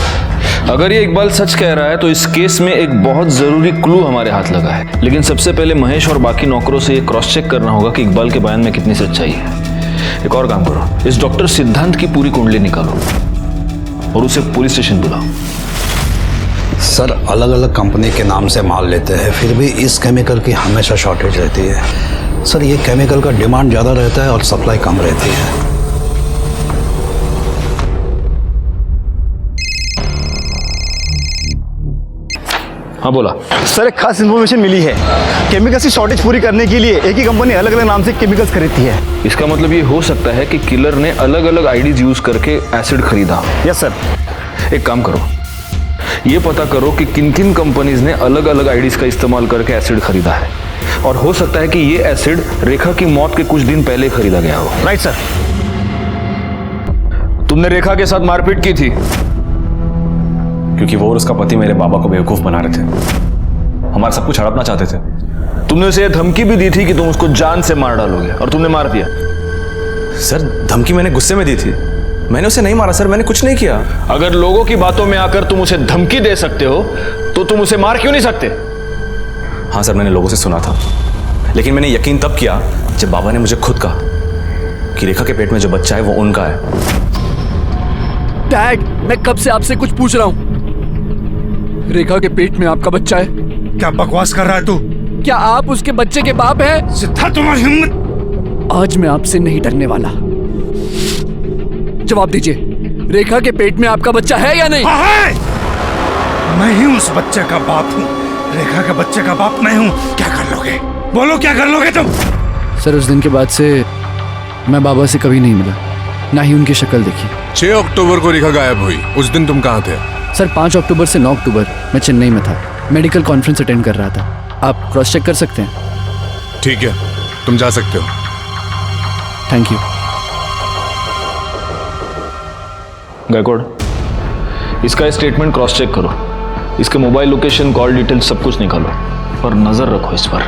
अगर ये इकबाल सच कह रहा है तो इस केस में एक बहुत जरूरी क्लू हमारे हाथ लगा है, लेकिन सबसे पहले महेश और बाकी नौकरों से ये क्रॉस चेक करना होगा कि इकबाल के बयान में कितनी सच्चाई है। एक और काम करो, इस डॉक्टर सिद्धांत की पूरी कुंडली निकालो और उसे पुलिस स्टेशन बुलाओ। सर अलग अलग कंपनी के नाम से माल लेते हैं, फिर भी इस केमिकल की हमेशा शॉर्टेज रहती है। सर ये केमिकल का डिमांड ज़्यादा रहता है और सप्लाई कम रहती है। हाँ बोला सर, एक खास इन्फॉर्मेशन मिली है। केमिकल्स की शॉर्टेज पूरी करने के लिए एक ही कंपनी अलग अलग नाम से केमिकल्स खरीदती है। इसका मतलब ये हो सकता है कि किलर ने अलग अलग आईडीज यूज करके एसिड खरीदा। Yes sir. एक काम करो, ये पता करो कि किन किन कंपनीज ने अलग अलग आईडीज का इस्तेमाल करके एसिड खरीदा है, और हो सकता है कि ये एसिड रेखा की मौत के कुछ दिन पहले खरीदा गया हो। Right sir. तुमने रेखा के साथ मारपीट की थी क्योंकि वो और उसका पति मेरे बाबा को बेवकूफ बना रहे थे, हमारा सब कुछ हड़पना चाहते थे। तुमने उसे धमकी भी दी थी कि तुम उसको जान से मार डालोगे, और तुमने मार दिया। सर धमकी मैंने गुस्से में दी थी, मैंने उसे नहीं मारा सर, मैंने कुछ नहीं किया। अगर लोगों की बातों में आकर तुम उसे धमकी दे सकते हो तो तुम उसे मार क्यों नहीं सकते? हाँ सर, मैंने लोगों से सुना था, लेकिन मैंने यकीन तब किया जब बाबा ने मुझे खुद कहा कि रेखा के पेट में जो बच्चा है वो उनका है। डैड, मैं कब से आपसे कुछ पूछ रहा हूं। रेखा के पेट में आपका बच्चा है? क्या बकवास कर रहा है तू? क्या आप उसके बच्चे के बाप हैं? सिद्धार्थ, तुम्हारी हिम्मत! आज मैं आपसे नहीं डरने वाला। जवाब दीजिए, रेखा के पेट में आपका बच्चा है या नहीं? है। मैं ही उस बच्चे का बाप हूँ। रेखा के बच्चे का बाप मैं हूँ। क्या कर लोगे? बोलो क्या कर लोगे तुम? सर उस दिन के बाद से मैं बाबा से कभी नहीं मिला, ना ही उनकी शक्ल देखी। 6 अक्टूबर को रेखा गायब हुई। उस दिन तुम कहाँ थे? सर 5 अक्टूबर से 9 अक्टूबर मैं चेन्नई में था, मेडिकल कॉन्फ्रेंस अटेंड कर रहा था। आप क्रॉस चेक कर सकते हैं। ठीक है, तुम जा सकते हो। Thank you. गायकवाड़, इसका स्टेटमेंट क्रॉस चेक करो, इसके मोबाइल लोकेशन, कॉल डिटेल सब कुछ निकालो और नजर रखो इस पर।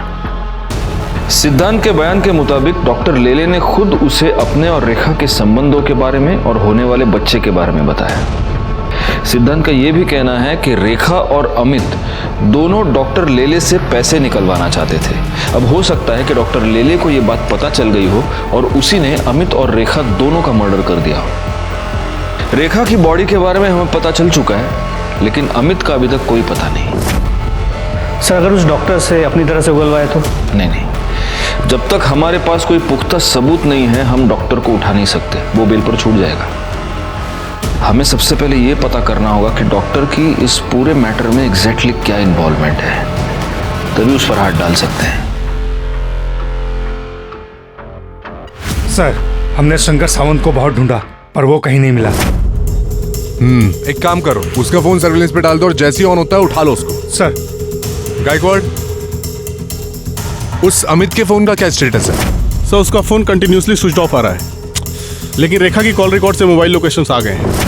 सिद्धांत के बयान के मुताबिक डॉक्टर लेले ने खुद उसे अपने और रेखा के संबंधों के बारे में और होने वाले बच्चे के बारे में बताया। सिद्धांत का यह भी कहना है कि रेखा और अमित दोनों डॉक्टर लेले से पैसे निकलवाना चाहते थे। अब हो सकता है कि डॉक्टर लेले को यह बात पता चल गई हो और उसी ने अमित और रेखा दोनों का मर्डर कर दिया हो। रेखा की बॉडी के बारे में हमें पता चल चुका है, लेकिन अमित का अभी तक कोई पता नहीं। सर अगर उस डॉक्टर से अपनी तरह से उगलवाए तो? नहीं, जब तक हमारे पास कोई पुख्ता सबूत नहीं है हम डॉक्टर को उठा नहीं सकते, वो बेल पर छूट जाएगा। हमें सबसे पहले ये पता करना होगा कि डॉक्टर की इस पूरे मैटर में एग्जैक्टली क्या इन्वॉल्वमेंट है, तभी उस पर हाथ डाल सकते हैं। सर हमने शंकर सावंत को बहुत ढूंढा पर वो कहीं नहीं मिला। एक काम करो, उसका फोन सर्विलेंस पे डाल दो और जैसे ही ऑन होता है उठा लो उसको। सर। गायकवाड़, उस अमित के फोन का क्या स्टेटस है? सर उसका फोन कंटिन्यूसली स्विच ऑफ आ रहा है, लेकिन रेखा की कॉल रिकॉर्ड से मोबाइल लोकेशंस आ गए हैं।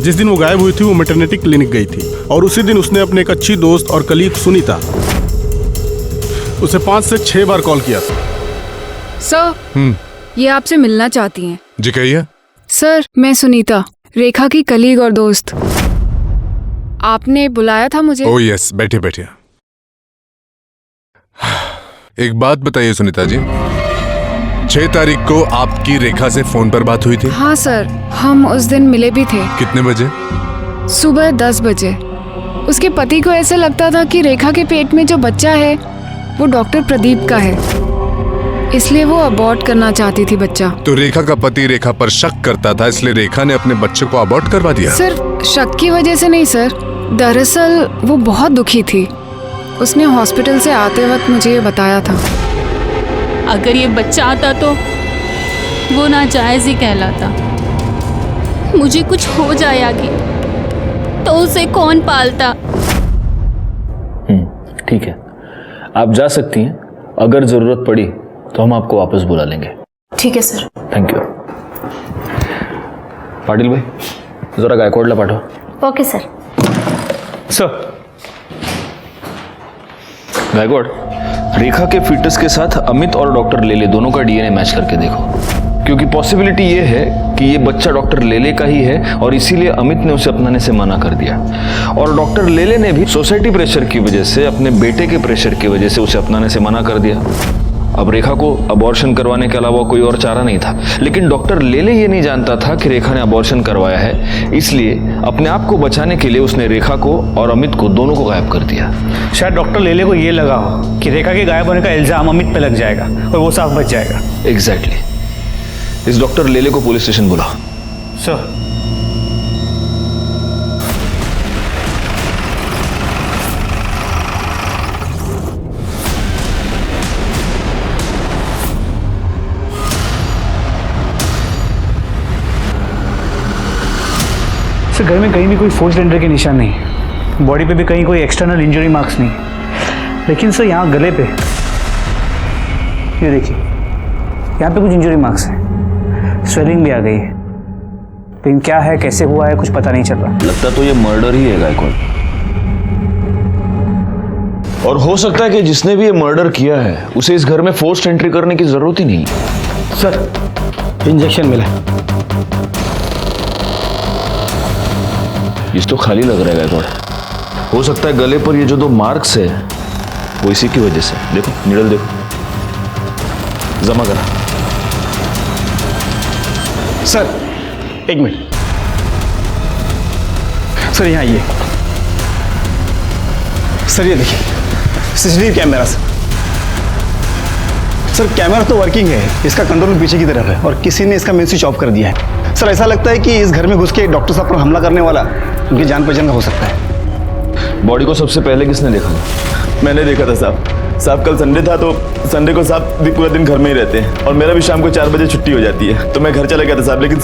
जिस दिन वो गायब हुई थी वो मैटरनिटी क्लिनिक गई थी और उसी दिन उसने अपने एक अच्छी दोस्त और कलीग सुनीता उसे 5 से 6 बार कॉल किया था। सर ये आपसे मिलना चाहती हैं। जी कहिए। सर मैं सुनीता, रेखा की कलीग और दोस्त। आपने बुलाया था मुझे? ओह यस, बैठिए बैठिए। एक बात बताइए सुनीता जी, 6 तारीख को आपकी रेखा से फोन पर बात हुई थी? हाँ सर, हम उस दिन मिले भी थे। कितने बजे? सुबह 10 बजे। उसके पति को ऐसा लगता था कि रेखा के पेट में जो बच्चा है वो डॉक्टर प्रदीप का है, इसलिए वो अबॉर्ट करना चाहती थी बच्चा। तो रेखा का पति रेखा पर शक करता था, इसलिए रेखा ने अपने बच्चे को अबॉर्ट करवा दिया? सर शक की वजह से नहीं सर, दरअसल वो बहुत दुखी थी। उसने हॉस्पिटल से आते वक्त मुझे ये बताया था। अगर ये बच्चा आता तो वो नाजायज ही कहलाता। मुझे कुछ हो जाए आगे तो उसे कौन पालता? ठीक है, आप जा सकती हैं। अगर जरूरत पड़ी तो हम आपको वापस बुला लेंगे। ठीक है सर। Thank you. पाटिल भाई जरा गायकवाड़ला पाठव। Okay sir. सर। गायकवाड़, रेखा के फीटस के साथ अमित और डॉक्टर लेले दोनों का डीएनए मैच करके देखो, क्योंकि पॉसिबिलिटी ये है कि ये बच्चा डॉक्टर लेले का ही है और इसीलिए अमित ने उसे अपनाने से मना कर दिया। और डॉक्टर लेले ने भी सोसाइटी प्रेशर की वजह से, अपने बेटे के प्रेशर की वजह से उसे अपनाने से मना कर दिया। अब रेखा को अबॉर्शन करवाने के अलावा कोई और चारा नहीं था, लेकिन डॉक्टर लेले ये नहीं जानता था कि रेखा ने अबॉर्शन करवाया है, इसलिए अपने आप को बचाने के लिए उसने रेखा को और अमित को दोनों को गायब कर दिया। शायद डॉक्टर लेले को ये लगा हो कि रेखा के गायब होने का इल्जाम अमित पे लग जाएगा और वो साफ बच जाएगा। एग्जैक्टली। इस डॉक्टर लेले को पुलिस स्टेशन बुलाओ। सर। घर में कहीं भी कोई फोर्स टेंडर के निशान नहीं, बॉडी पे भी कहीं कोई एक्सटर्नल इंजरी मार्क्स नहीं, लेकिन सर यहाँ गले पे ये देखिए, यहाँ पे कुछ इंजरी मार्क्स हैं, स्वेलिंग भी आ गई है, लेकिन क्या है कैसे हुआ है कुछ पता नहीं चल रहा। लगता तो ये मर्डर ही है गायकवाड़, और हो सकता है कि जिसने भी ये मर्डर किया है उसे इस घर में फोर्स्ड एंट्री करने की जरूरत ही नहीं। सर इंजेक्शन मिला। इस तो खाली लग रहा है गायकवाड़। हो सकता है गले पर ये जो 2 मार्क्स है वो इसी की वजह से। देखो नीडल देखो, जमा करा। सर 1 मिनट सर, यहाँ ये सर, ये देखिए सीसीटीवी कैमरा। सर कैमरा तो वर्किंग है, इसका कंट्रोल पीछे की तरफ है और किसी ने इसका मेन स्विच ऑफ कर दिया है। सर ऐसा लगता है कि इस घर में घुस के डॉक्टर साहब पर हमला करने वाला उनकी जान पहचान का हो सकता है। बॉडी को सबसे पहले किसने देखा था? मैंने देखा था साहब कल संडे था तो संडे को साहब पूरा दिन घर में ही रहते हैं और मेरा भी शाम को 4 बजे छुट्टी हो जाती है, तो मैं घर चला गया था साहब। लेकिन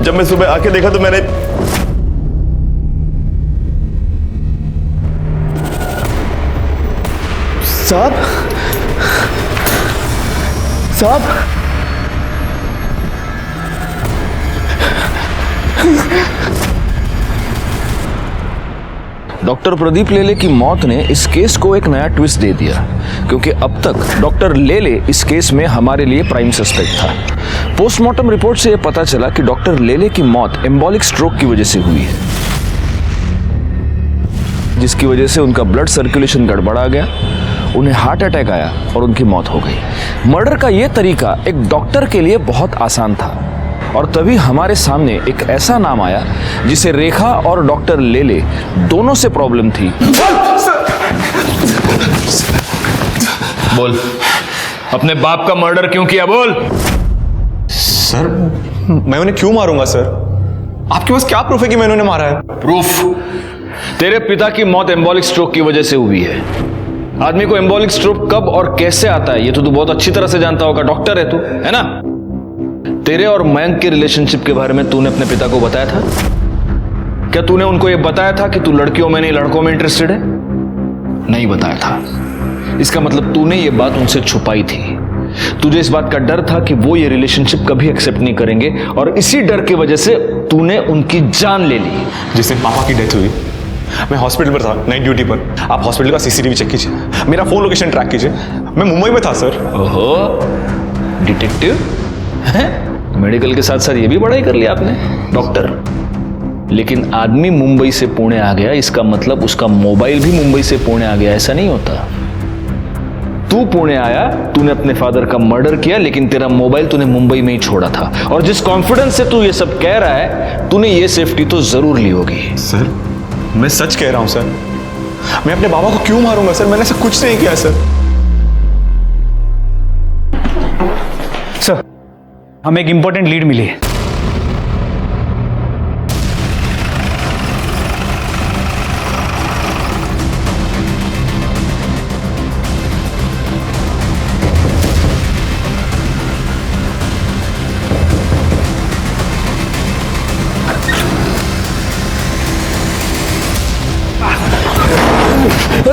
जब मैं सुबह आके देखा तो मैंने साहब डॉक्टर प्रदीप लेले की मौत ने इस केस को एक नया ट्विस्ट दे दिया, क्योंकि अब तक डॉक्टर लेले इस केस में हमारे लिए प्राइम सस्पेक्ट था। पोस्टमार्टम रिपोर्ट से यह पता चला कि डॉक्टर लेले की मौत एम्बोलिक स्ट्रोक की वजह से हुई है, जिसकी वजह से उनका ब्लड सर्कुलेशन गड़बड़ा गया, उन्हें हार्ट अटैक आया और उनकी मौत हो गई। मर्डर का यह तरीका एक डॉक्टर के लिए बहुत आसान था, और तभी हमारे सामने एक ऐसा नाम आया जिसे रेखा और डॉक्टर लेले दोनों से प्रॉब्लम थी। बोल, अपने बाप का मर्डर क्यों किया? बोल। सर मैं उन्हें क्यों मारूंगा सर? आपके पास क्या प्रूफ है कि मैंने उन्हें मारा है? प्रूफ? तेरे पिता की मौत एम्बोलिक स्ट्रोक की वजह से हुई है। आदमी को एम्बोलिक स्ट्रोक कब और कैसे आता है ये तो तू बहुत अच्छी तरह से जानता होगा, डॉक्टर है तू, है ना? तेरे और मयंक के रिलेशनशिप के बारे में तूने अपने पिता को बताया था? क्या तूने उनको यह बताया था कि तू लड़कियों में नहीं लड़कों में इंटरेस्टेड है? नहीं बताया था। इसका मतलब तूने ये बात उनसे छुपाई थी। तुझे इस बात का डर था कि वो ये रिलेशनशिप कभी एक्सेप्ट नहीं करेंगे, और इसी डर की वजह से तूने उनकी जान ले ली। जिस दिन पापा की डेथ हुई मैं हॉस्पिटल पर था, नाइट ड्यूटी पर। आप हॉस्पिटल का सीसीटीवी चेक कीजिए, मेरा फोन लोकेशन ट्रैक कीजिए। मैं मुंबई में था सर। ओहो, डिटेक्टिव है? मेडिकल के साथ साथ ये भी पढ़ाई कर लिया आपने, डॉक्टर। लेकिन आदमी मुंबई से पुणे आ गया, इसका मतलब उसका मोबाइल भी मुंबई से पुणे आ गया, ऐसा नहीं होता। तू पुणे आया, तूने अपने फादर का मर्डर किया, लेकिन तेरा मोबाइल तूने मुंबई में ही छोड़ा था। और जिस कॉन्फिडेंस से तू ये सब कह रहा है, तूने ये सेफ्टी तो जरूर ली होगी। सर मैं सच कह रहा हूं सर। मैं अपने बाबा को क्यों मारूंगा सर? मैंने ऐसा कुछ नहीं किया सर। सर हमें एक इंपॉर्टेंट लीड मिली है।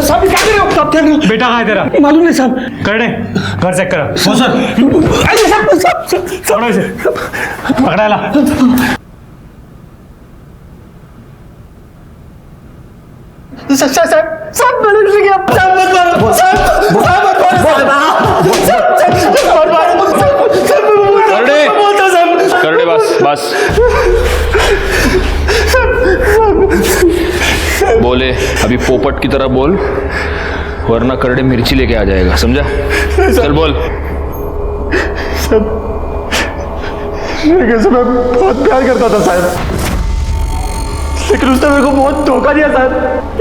साहब क्या कर रहे हो? साहब क्या कर रहे हो? बेटा कहाँ है तेरा? मालूम नहीं साहब। कर दे, घर चेक करा। हो सर। अरे साहब पकड़ो इसे, पकड़ा ला। साहब मैंने कुछ नहीं किया। साहब मत मारो। साहब मत मारो। करड़े बस बोले, अभी पोपट की तरह बोल, वरना करड़े मिर्ची लेके आ जाएगा, समझा? चल बोल। मैं बहुत प्यार करता था साहब, लेकिन उसने मेरे को बहुत धोखा दिया साहब।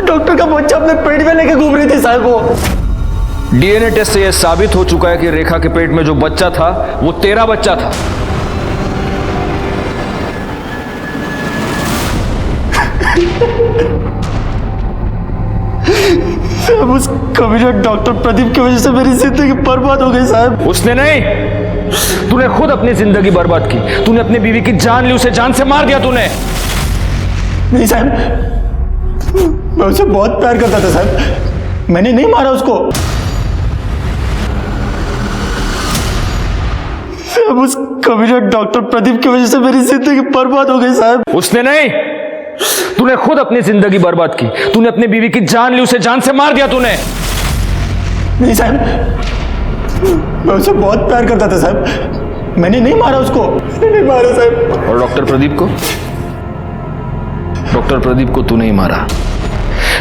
डॉक्टर का बच्चा अपने पेट में लेके घूम रही थी साहब। वो डीएनए टेस्ट से यह साबित हो चुका है कि रेखा के पेट में जो बच्चा था वो तेरा बच्चा था। साहब उस कमीने डॉक्टर प्रदीप की वजह से मेरी जिंदगी बर्बाद हो गई साहब। उसने नहीं, तूने खुद अपनी जिंदगी बर्बाद की। तूने अपनी बीवी की जान ली, उसे जान से मार दिया तूने। नहीं साहब, मैं उसे बहुत प्यार करता था साहब, मैंने नहीं मारा उसको। साहब उस कमीने डॉक्टर प्रदीप की वजह से मेरी जिंदगी बर्बाद हो गई साहब। उसने नहीं, तूने खुद अपनी जिंदगी बर्बाद की। तूने अपनी बीवी की जान ली, उसे जान से मार दिया तूने। नहीं साहब, मैं उसे बहुत प्यार करता था साहब, मैंने नहीं मारा उसको। नहीं मारा साहब। और डॉक्टर प्रदीप को? डॉक्टर प्रदीप को तू नहीं मारा।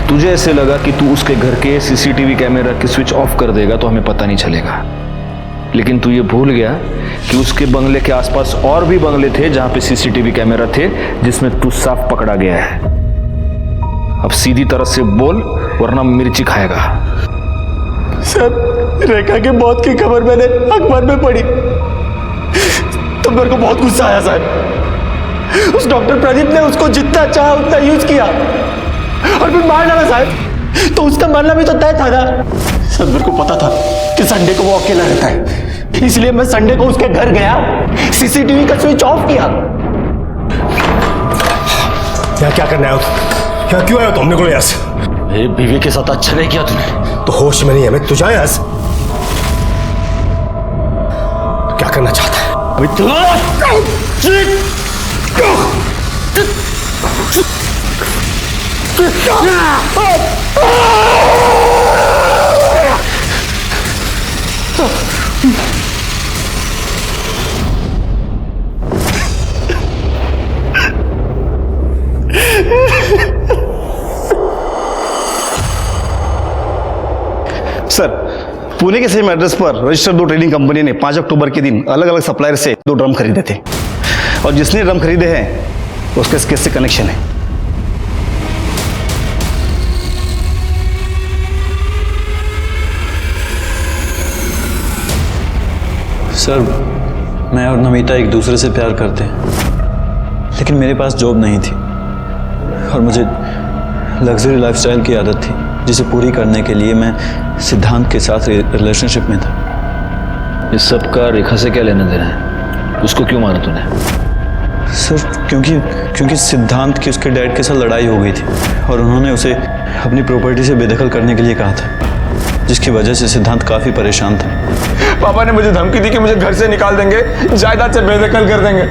तुझे ऐसे लगा कि तू उसके घर के सीसीटीवी कैमरा की स्विच ऑफ कर देगा तो हमें पता नहीं चलेगा, लेकिन तू ये भूल गया कि उसके बंगले के आसपास और भी बंगले थे जहां पे सीसीटीवी कैमरा थे, जिसमें तू साफ पकड़ा गया है। अब सीधी तरह से बोल, वरना मिर्ची खाएगा। सर, रेखा की मौत की खबर मैंने अखबार में पढ़ी तो मेरे को बहुत गुस्सा आया साहब। उस डॉक्टर प्रदीप ने उसको जितना चाहा उतना यूज किया और फिर मार डाला साहब। तो उसका मरना भी तो तय था ना। सर मेरे को पता था कि संडे को वो अकेला रहता है, इसलिए मैं संडे को उसके घर गया, सीसीटीवी का स्विच ऑफ किया। क्या करना है? क्या क्यों आया तुमने को यहाँ से? मेरी बीवी के साथ अच्छा नहीं किया तूने। तो होश में नहीं है मैं, तू जा यहाँ से। क्या करना चाहता है? अभी सर, पुणे के सेम एड्रेस पर रजिस्टर्ड 2 ट्रेडिंग कंपनी ने 5 अक्टूबर के दिन अलग अलग सप्लायर से 2 ड्रम खरीदे थे और जिसने ड्रम खरीदे हैं उसके इस केस से कनेक्शन है। सर मैं और नमिता एक दूसरे से प्यार करते हैं, लेकिन मेरे पास जॉब नहीं थी और मुझे लग्जरी लाइफस्टाइल की आदत थी जिसे पूरी करने के लिए मैं सिद्धांत के साथ रिलेशनशिप में था। इस सब का रेखा से क्या लेना देना है? उसको क्यों मारा तूने? सर क्योंकि सिद्धांत की उसके डैड के साथ लड़ाई हो गई थी और उन्होंने उसे अपनी प्रॉपर्टी से बेदखल करने के लिए कहा था, जिसकी वजह से सिद्धांत काफ़ी परेशान था। पापा ने मुझे धमकी दी कि मुझे घर से निकाल देंगे, जायदाद से बेदखल कर देंगे।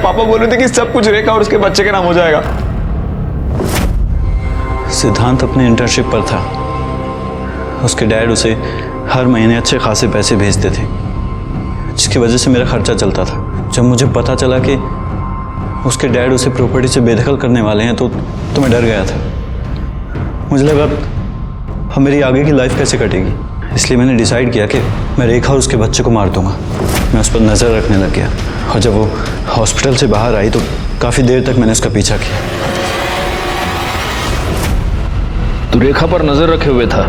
पापा बोल रहे थे कि सब कुछ रेखा और उसके बच्चे के नाम हो जाएगा। सिद्धांत अपने इंटर्नशिप पर था। उसके डैड उसे हर महीने अच्छे खासे पैसे भेजते थे, जिसकी वजह से मेरा खर्चा चलता था। जब मुझे पता चला कि उसके डैड उसे प्रॉपर्टी से बेदखल करने वाले हैं तो मैं डर गया था। मुझे लगा अब मेरी आगे की लाइफ कैसे कटेगी, इसलिए मैंने डिसाइड किया कि मैं रेखा और उसके बच्चे को मार दूंगा। मैं उस पर नज़र रखने लग गया और जब वो हॉस्पिटल से बाहर आई तो काफ़ी देर तक मैंने उसका पीछा किया। तू रेखा पर नजर रखे हुए था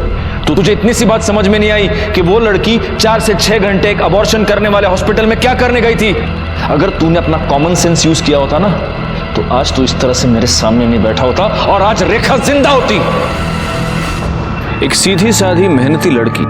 तो तुझे इतनी सी बात समझ में नहीं आई कि वो लड़की 4 से 6 घंटे एक अबॉर्शन करने वाले हॉस्पिटल में क्या करने गई थी? अगर तूने अपना कॉमन सेंस यूज किया होता ना तो आज तू इस तरह से मेरे सामने नहीं बैठा होता और आज रेखा जिंदा होती। एक सीधी साधी मेहनती लड़की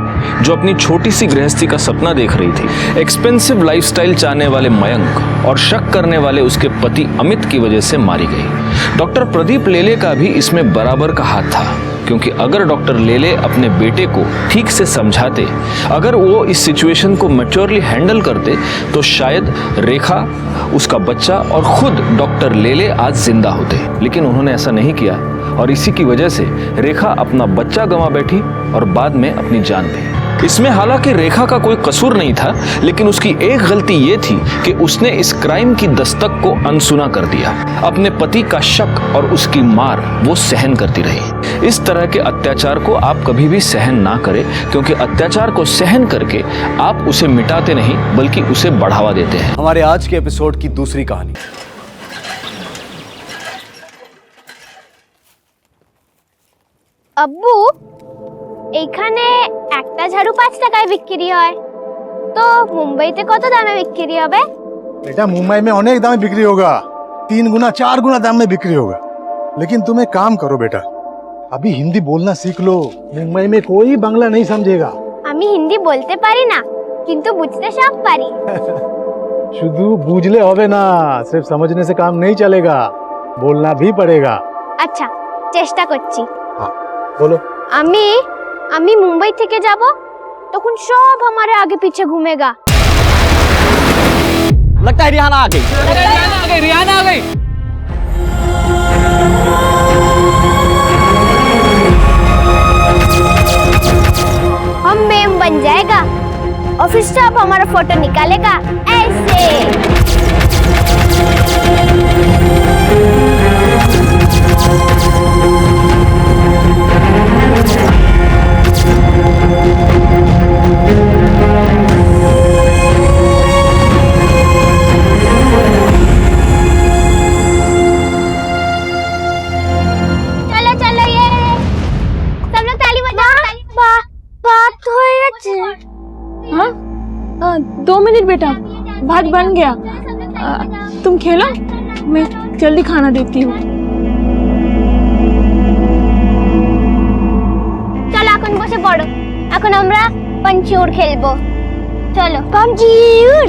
जो अपनी छोटी सी गृहस्थी का सपना देख रही थी, एक्सपेंसिव लाइफस्टाइल चाहने वाले मयंक और शक करने वाले उसके पति अमित की वजह से मारी गई। डॉक्टर प्रदीप लेले का भी इसमें बराबर का हाथ था, क्योंकि अगर डॉक्टर लेले अपने बेटे को ठीक से समझाते, अगर वो इस सिचुएशन को मैच्योरली हैंडल करते तो शायद रेखा, उसका बच्चा और खुद डॉक्टर लेले आज जिंदा होते। लेकिन उन्होंने ऐसा नहीं किया और इसी की वजह से रेखा अपना बच्चा गंवा बैठी और बाद में अपनी जान भी। इसमें हालांकि रेखा का कोई कसूर नहीं था, लेकिन उसकी एक गलती ये थी कि उसने इस क्राइम की दस्तक को अनसुना कर दिया। अपने पति का शक और उसकी मार वो सहन करती रही। इस तरह के अत्याचार को आप कभी भी सहन ना करें, क्योंकि अत्याचार को सहन करके आप उसे मिटाते नहीं बल्कि उसे बढ़ावा देते हैं। हमारे आज के एपिसोड की दूसरी कहानी। আব্বু, এখানে একটা ঝাড়ু 5 টাকায় বিক্রি হয়, তো মুম্বাইতে কত দামে বিক্রি হবে? बेटा मुंबई में अनेक दाम में बिक्री होगा, 3 गुना 4 गुना दाम में बिक्री होगा। लेकिन तुम एक काम करो बेटा, अभी हिंदी बोलना सीख लो, मुंबई में कोई बांग्ला नहीं समझेगा। আমি হিন্দি বলতে পারি না, কিন্তু বুঝতে সব পারি। শুধু বুঝলে হবে না, सिर्फ समझने से काम नहीं चलेगा, बोलना भी पड़ेगा। আচ্ছা, চেষ্টা করছি। बोलो। আমি মুম্বাই থেকে যাব, তখন সব हमारे आगे पीछे घूमेगा। लगता है रिहाना आ गई। रिहाना आ गई। हम मेम बन जाएगा और फिर सब हमारा फोटो निकालेगा ऐसे। चलो चलो, ये सब लोग ताली बजाओ। बात हो गई। हाँ 2 मिनट बेटा। भात बन गया। तुम खेलो, मैं जल्दी खाना देती हूँ। চলো এখন বসে পড়ো, এখন আমরা পাঞ্চিউর খেলবো। চলো পাঞ্চিউর।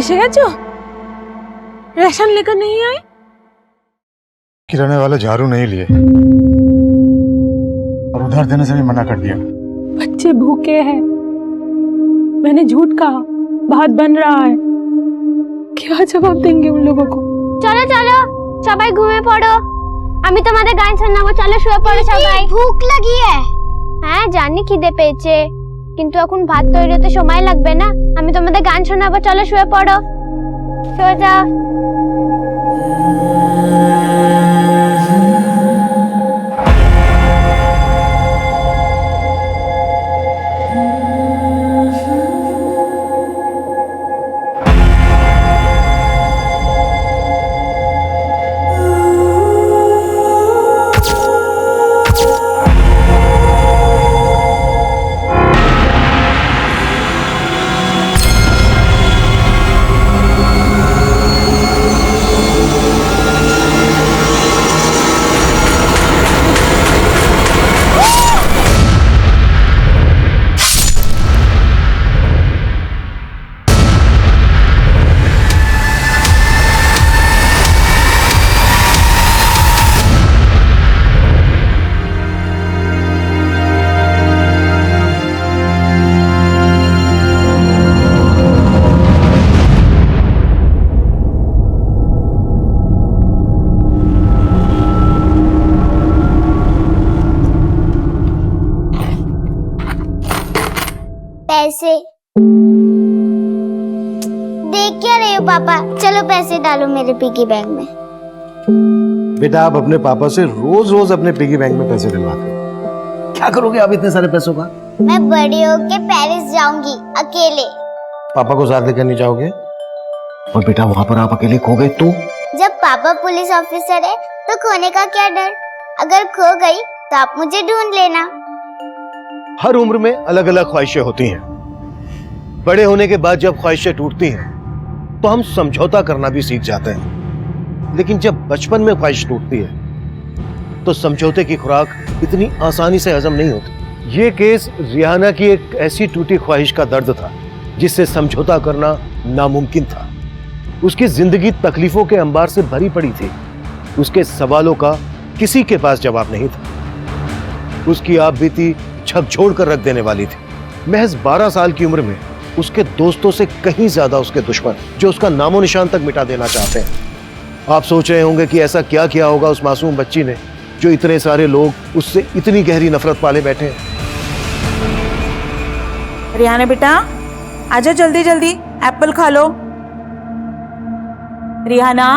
এসে গেছো? রেশন लेकर नहीं आए? किराने वाले झाड़ू नहीं लिए और उधार देने से भी मना कर दिया। बच्चे भूखे हैं। मैंने झूठ कहा, भात बन रहा है। क्या जवाब देंगे उन लोगों को? চলো চলো সবাই ঘুমিয়ে পড়ো, আমি তোমাদের গান শোনাবো। চলো শুয়ে পড়ো সবাই। ভুক লাগিয়ে? হ্যাঁ জানি খিদে পেয়েছে, কিন্তু এখন ভাত তৈরি হতে সময় লাগবে না। আমি তোমাদের গান শোনাবো, চলো শুয়ে পড়ো। শুয়ে যাও। पैसे देख क्या रहे हो पापा? चलो पैसे डालो मेरे पिगी बैंक में। बेटा आप अपने पापा से रोज रोज अपने पिगी बैंक में पैसे डलवाते हो, क्या करोगे आप इतने सारे पैसों का? मैं बड़ी होके पेरिस जाऊंगी अकेले। पापा को साथ लेकर नहीं जाओगे? और बेटा वहाँ पर आप अकेले खो गए तो? जब पापा पुलिस ऑफिसर है तो खोने का क्या डर? अगर खो गई तो आप मुझे ढूंढ लेना। हर उम्र में अलग अलग ख्वाहिशें होती हैं। बड़े होने के बाद जब ख्वाहिशें टूटती हैं तो हम समझौता करना भी सीख जाते हैं, लेकिन जब बचपन में ख्वाहिश टूटती है तो समझौते की खुराक इतनी आसानी से हजम नहीं होती। ये केस रिहाना की एक ऐसी टूटी ख्वाहिश का दर्द था जिससे समझौता करना नामुमकिन था। उसकी जिंदगी तकलीफों के अंबार से भरी पड़ी थी। उसके सवालों का किसी के पास जवाब नहीं था। उसकी आप बीती झकझोर कर रख देने वाली थी। महज 12 साल की उम्र में उसके दोस्तों से कहीं ज्यादा उसके दुश्मन, जो उसका नामो निशान तक मिटा देना चाहते हैं। आप सोच रहे होंगे कि ऐसा क्या किया होगा उस मासूम बच्ची ने जो इतने सारे लोग उससे इतनी गहरी नफरत पाले बैठे हैं। रिहाना बेटा आजा जल्दी जल्दी, एप्पल खा लो। रिहाना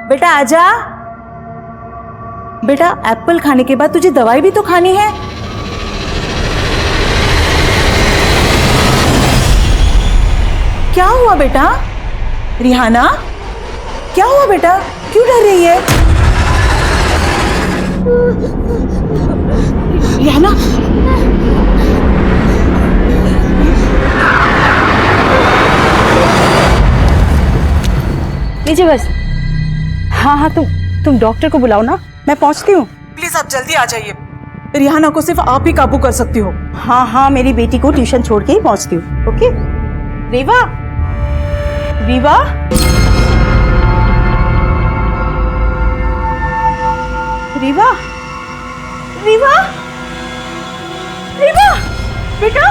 बेटा आजा। बेटा एप्पल खाने के बाद तुझे दवाई भी तो खानी है। क्या हुआ बेटा? रिहाना क्या हुआ बेटा, क्यों डर रही है? रिहाना लीजिए बस। हाँ हाँ तुम डॉक्टर को बुलाओ ना, मैं पहुंचती हूँ। प्लीज आप जल्दी आ जाइए। रिहाना को सिर्फ आप ही काबू कर सकती हो। हाँ हाँ मेरी बेटी को ट्यूशन छोड़ के ही पहुंचती हूँ। ओके रीवा, रीवा रीवा रीवा रीवा बेटा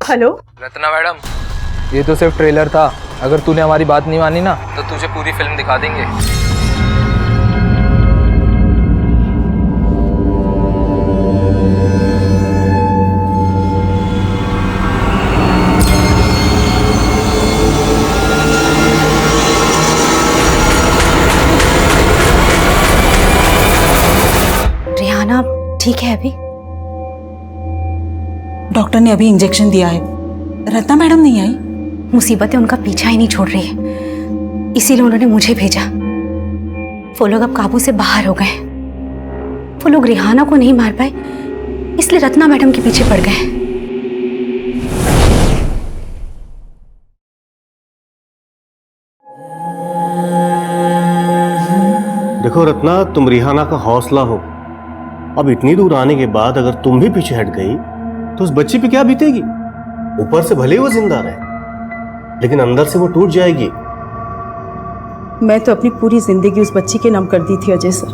हेलो रत्ना मैडम, ये तो सिर्फ ट्रेलर था। अगर तूने हमारी बात नहीं मानी ना तो तुझे पूरी फिल्म दिखा देंगे। ठीक है अभी? डॉक्टर ने अभी इंजेक्शन दिया है। रत्ना मैडम नहीं आई? मुसीबतें उनका पीछा ही नहीं छोड़ रही है, इसीलिए उन्होंने मुझे भेजा। वो लोग अब काबू से बाहर हो गए। वो लोग रिहाना को नहीं मार पाए, इसलिए रत्ना मैडम के पीछे पड़ गए। देखो रत्ना, तुम रिहाना का हौसला हो। अब इतनी दूर आने के बाद अगर तुम भी पीछे हट गई तो उस बच्ची पे क्या बीतेगी? ऊपर से भले ही वो जिंदा रहे, लेकिन अंदर से वो टूट जाएगी। मैं तो अपनी पूरी जिंदगी उस बच्ची के नाम कर दी थी अजय सर,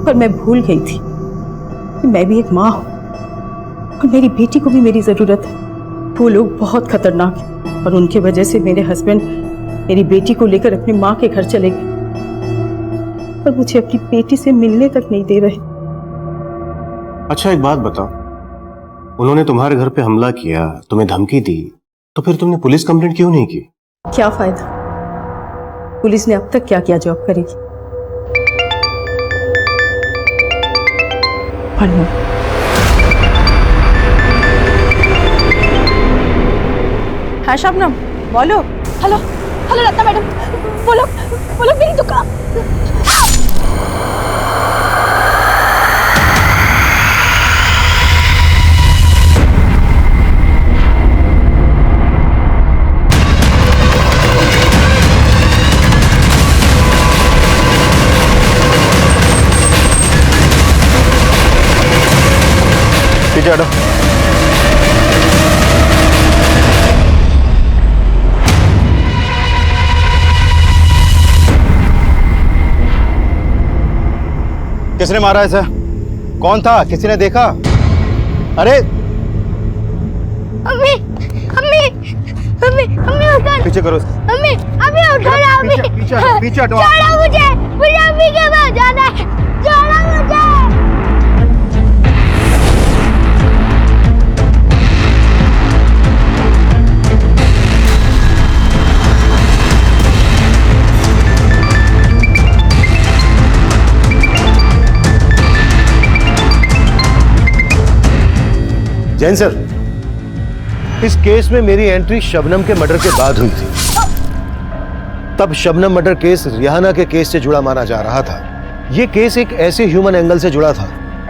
पर मैं भूल गई थी कि मैं भी एक माँ हूँ और मेरी बेटी को भी मेरी जरूरत है। वो लोग बहुत खतरनाक हैं और उनके वजह से मेरे हस्बैंड मेरी बेटी को लेकर अपनी माँ के घर चले गए, पर मुझे अपनी बेटी से मिलने तक नहीं दे रहे। अच्छा एक बात बताओ, उन्होंने तुम्हारे घर पे हमला किया, तुम्हें धमकी दी, तो फिर तुमने पुलिस कंप्लेंट क्यों नहीं की? क्या फायदा, पुलिस ने अब तक क्या क्या जॉब करेगी। हेलो, हाँ शबनम बोलो। हेलो हेलो रत्ना मैडम, बोलो मेरी दुकान। पीछे हटो। किसने मारा इसे? कौन था? किसी ने देखा? अरे अम्मी अम्मी अम्मी अम्मी उठो। पीछे करो। अम्मी अम्मी उठो ना अम्मी। पीछे हटो। छोड़ो मुझे अम्मी के पास जाना है। छोड़ो मुझे। जैन सर, इस केस में मेरी एंट्री शबनम के मर्डर के बाद हुई थी। तब शबनम मर्डर केस रिहाना के केस से जुड़ा माना जा रहा था। यह केस एक ऐसे ह्यूमन एंगल से जुड़ा था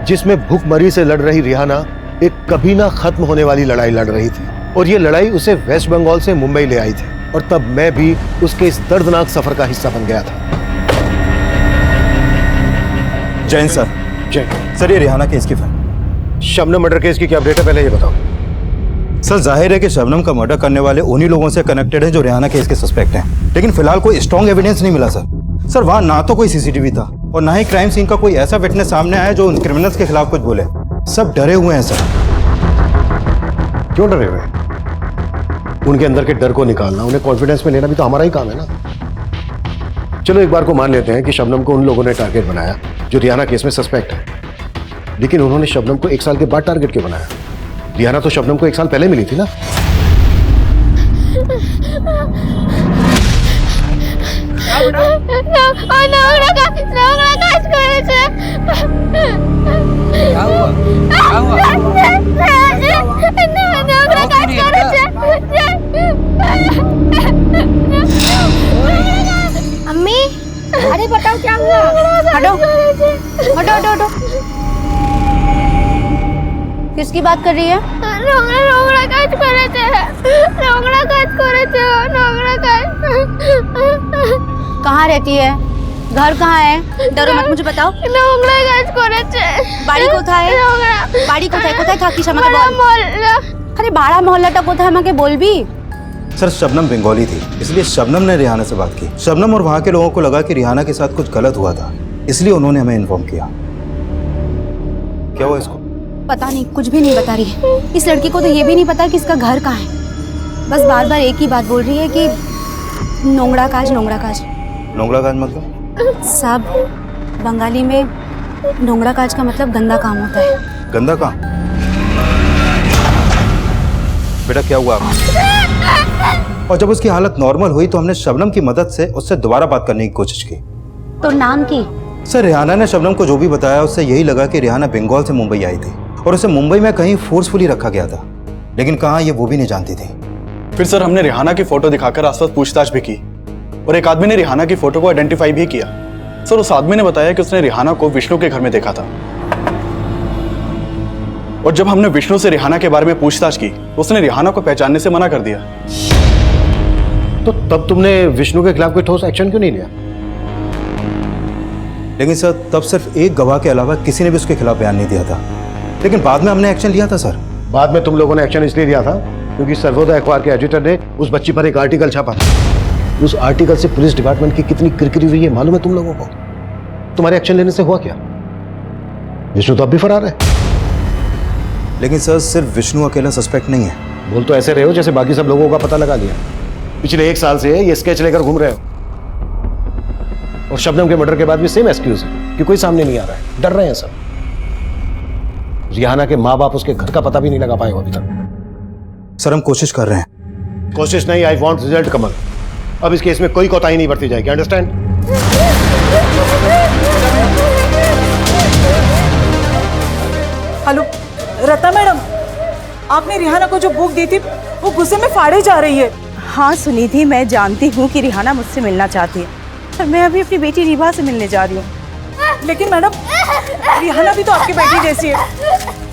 जिसमें भूखमरी से लड़ रही रिहाना एक कभी ना खत्म होने वाली लड़ाई लड़ रही थी, और ये लड़ाई उसे वेस्ट बंगाल से मुंबई ले आई थी, और तब मैं भी उसके इस दर्दनाक सफर का हिस्सा बन गया था। जैन सर। जैन सर, ये रिहाना केस की फाइल। शबनम मर्डर केस की क्या अपडेट है, पहले ये बताओ। सर, जाहिर है कि शबनम का मर्डर करने वाले उन्हीं लोगों से कनेक्टेड है जो रिहाना केस के सस्पेक्ट हैं, लेकिन फिलहाल कोई स्ट्रॉन्ग एविडेंस नहीं मिला सर। वहां ना तो कोई सीसीटीवी था और ना ही क्राइम सीन का कोई ऐसा विटनेस सामने आया जो उन क्रिमिनल्स के खिलाफ कुछ बोले। सब डरे हुए हैं सर। क्यों डरे हुए? उनके अंदर के डर को निकालना, उन्हें कॉन्फिडेंस में लेना भी तो हमारा ही काम है ना। चलो एक बार को मान लेते हैं कि शबनम को उन लोगों ने टारगेट बनाया जो रिहाना केस में सस्पेक्ट है, लेकिन उन्होंने शबनम को 1 साल के बाद टारगेट क्यों बनाया? रिहाना तो शबनम को 1 साल पहले मिली थी ना। अम्मी, अरे बताओ क्या हुआ? हटो हटो हटो हटो। किसकी बात कर रही है? रोंगड़ा काज करे थे। रोंगड़ा काज करे थे। रोंगड़ा काज। कहाँ रहती है? घर कहाँ है? डरो मत, मुझे बताओ। रोंगड़ा काज करे थे। বাড়ি কোথায়? বাড়ি কোথায়? কোথায় থাকিস আমাকে বল। আরে বাড়া মহল্লাটা কোথায় আমাকে বলবি? सर, शबनम बंगाली थी, इसलिए शबनम ने रिहाना से बात की। शबनम और वहाँ के लोगों को लगा कि रिहाना के साथ कुछ गलत हुआ था, इसलिए उन्होंने हमें इन्फॉर्म किया। क्या हुआ इसको? पता नहीं, कुछ भी नहीं बता रही है। इस लड़की को तो ये भी नहीं पता कि इसका घर कहाँ है। बस बार बार एक ही बात बोल रही है कि नोंगड़ा काज नोंगड़ा काज। नोंगड़ा काज मतलब? सब बंगाली में नोंगड़ा काज का मतलब गंदा काम होता है। गंदा काम? बेटा क्या हुआ आपको? और जब उसकी हालत नॉर्मल हुई तो हमने शबनम की मदद से उससे दोबारा बात करने की कोशिश की। तो नाम की सर रिहाना ने शबनम को जो भी बताया उससे यही लगा कि रिहाना बंगाल से मुंबई आई थी और उसे मुंबई में कहीं फोर्सफुली रखा गया था, लेकिन कहाँ ये वो भी नहीं जानती थी। फिर सर हमने रिहाना की फोटो दिखाकर आसपास पूछताछ भी की और एक आदमी ने रिहाना की फोटो को आइडेंटिफाई भी किया। सर उस आदमी ने बताया कि उसने रिहाना को विष्णु के घर में देखा था और जब हमने विष्णु से रिहाना के बारे में पूछताछ की तो उसने रिहाना को पहचानने से मना कर दिया। तो तब तुमने विष्णु के खिलाफ कोई ठोस एक्शन क्यों नहीं लिया? लेकिन सर तब सिर्फ एक गवाह के अलावा किसी ने भी उसके खिलाफ बयान नहीं दिया था, लेकिन बाद में हमने एक्शन लिया था सर। बाद में तुम लोगों ने एक्शन इसलिए लिया था क्योंकि सर्वोदय अखबार के एडिटर ने उस बच्ची पर एक आर्टिकल छापा था। उस आर्टिकल से पुलिस डिपार्टमेंट की कितनी किरकिरी हुई है मालूम है तुम लोगों को? तुम्हारे एक्शन लेने से हुआ क्या? विष्णु तो अब भी फरार है। लेकिन सर सिर्फ विष्णु अकेला सस्पेक्ट नहीं है। बोल तो ऐसे रहे हो जैसे बाकी सब लोगों का पता लगा लिया। पिछले 1 साल से ये स्केच लेकर घूम रहे हो और शबनम के मर्डर के बाद भी सेम एक्सक्यूज है कि कोई सामने नहीं आ रहा है, डर रहे हैं सब। रिहाना के माँ बाप उसके घर का पता भी नहीं लगा पाए अभी तक। सर हम कोशिश कर रहे हैं। कोशिश नहीं, आई वांट रिजल्ट कमल। अब इस केस में कोई कोताही नहीं बरती जाएगी, अंडरस्टैंड? हेलो रत्ना मैडम, आपने रिहाना को जो बुक दी थी वो गुस्से में फाड़े जा रही है। हाँ सुनिधि, मैं जानती हूँ कि रिहाना मुझसे मिलना चाहती है और मैं अभी अपनी बेटी रिभा से मिलने जा रही हूँ। लेकिन मैडम रिहाना भी तो आपकी बेटी जैसी है,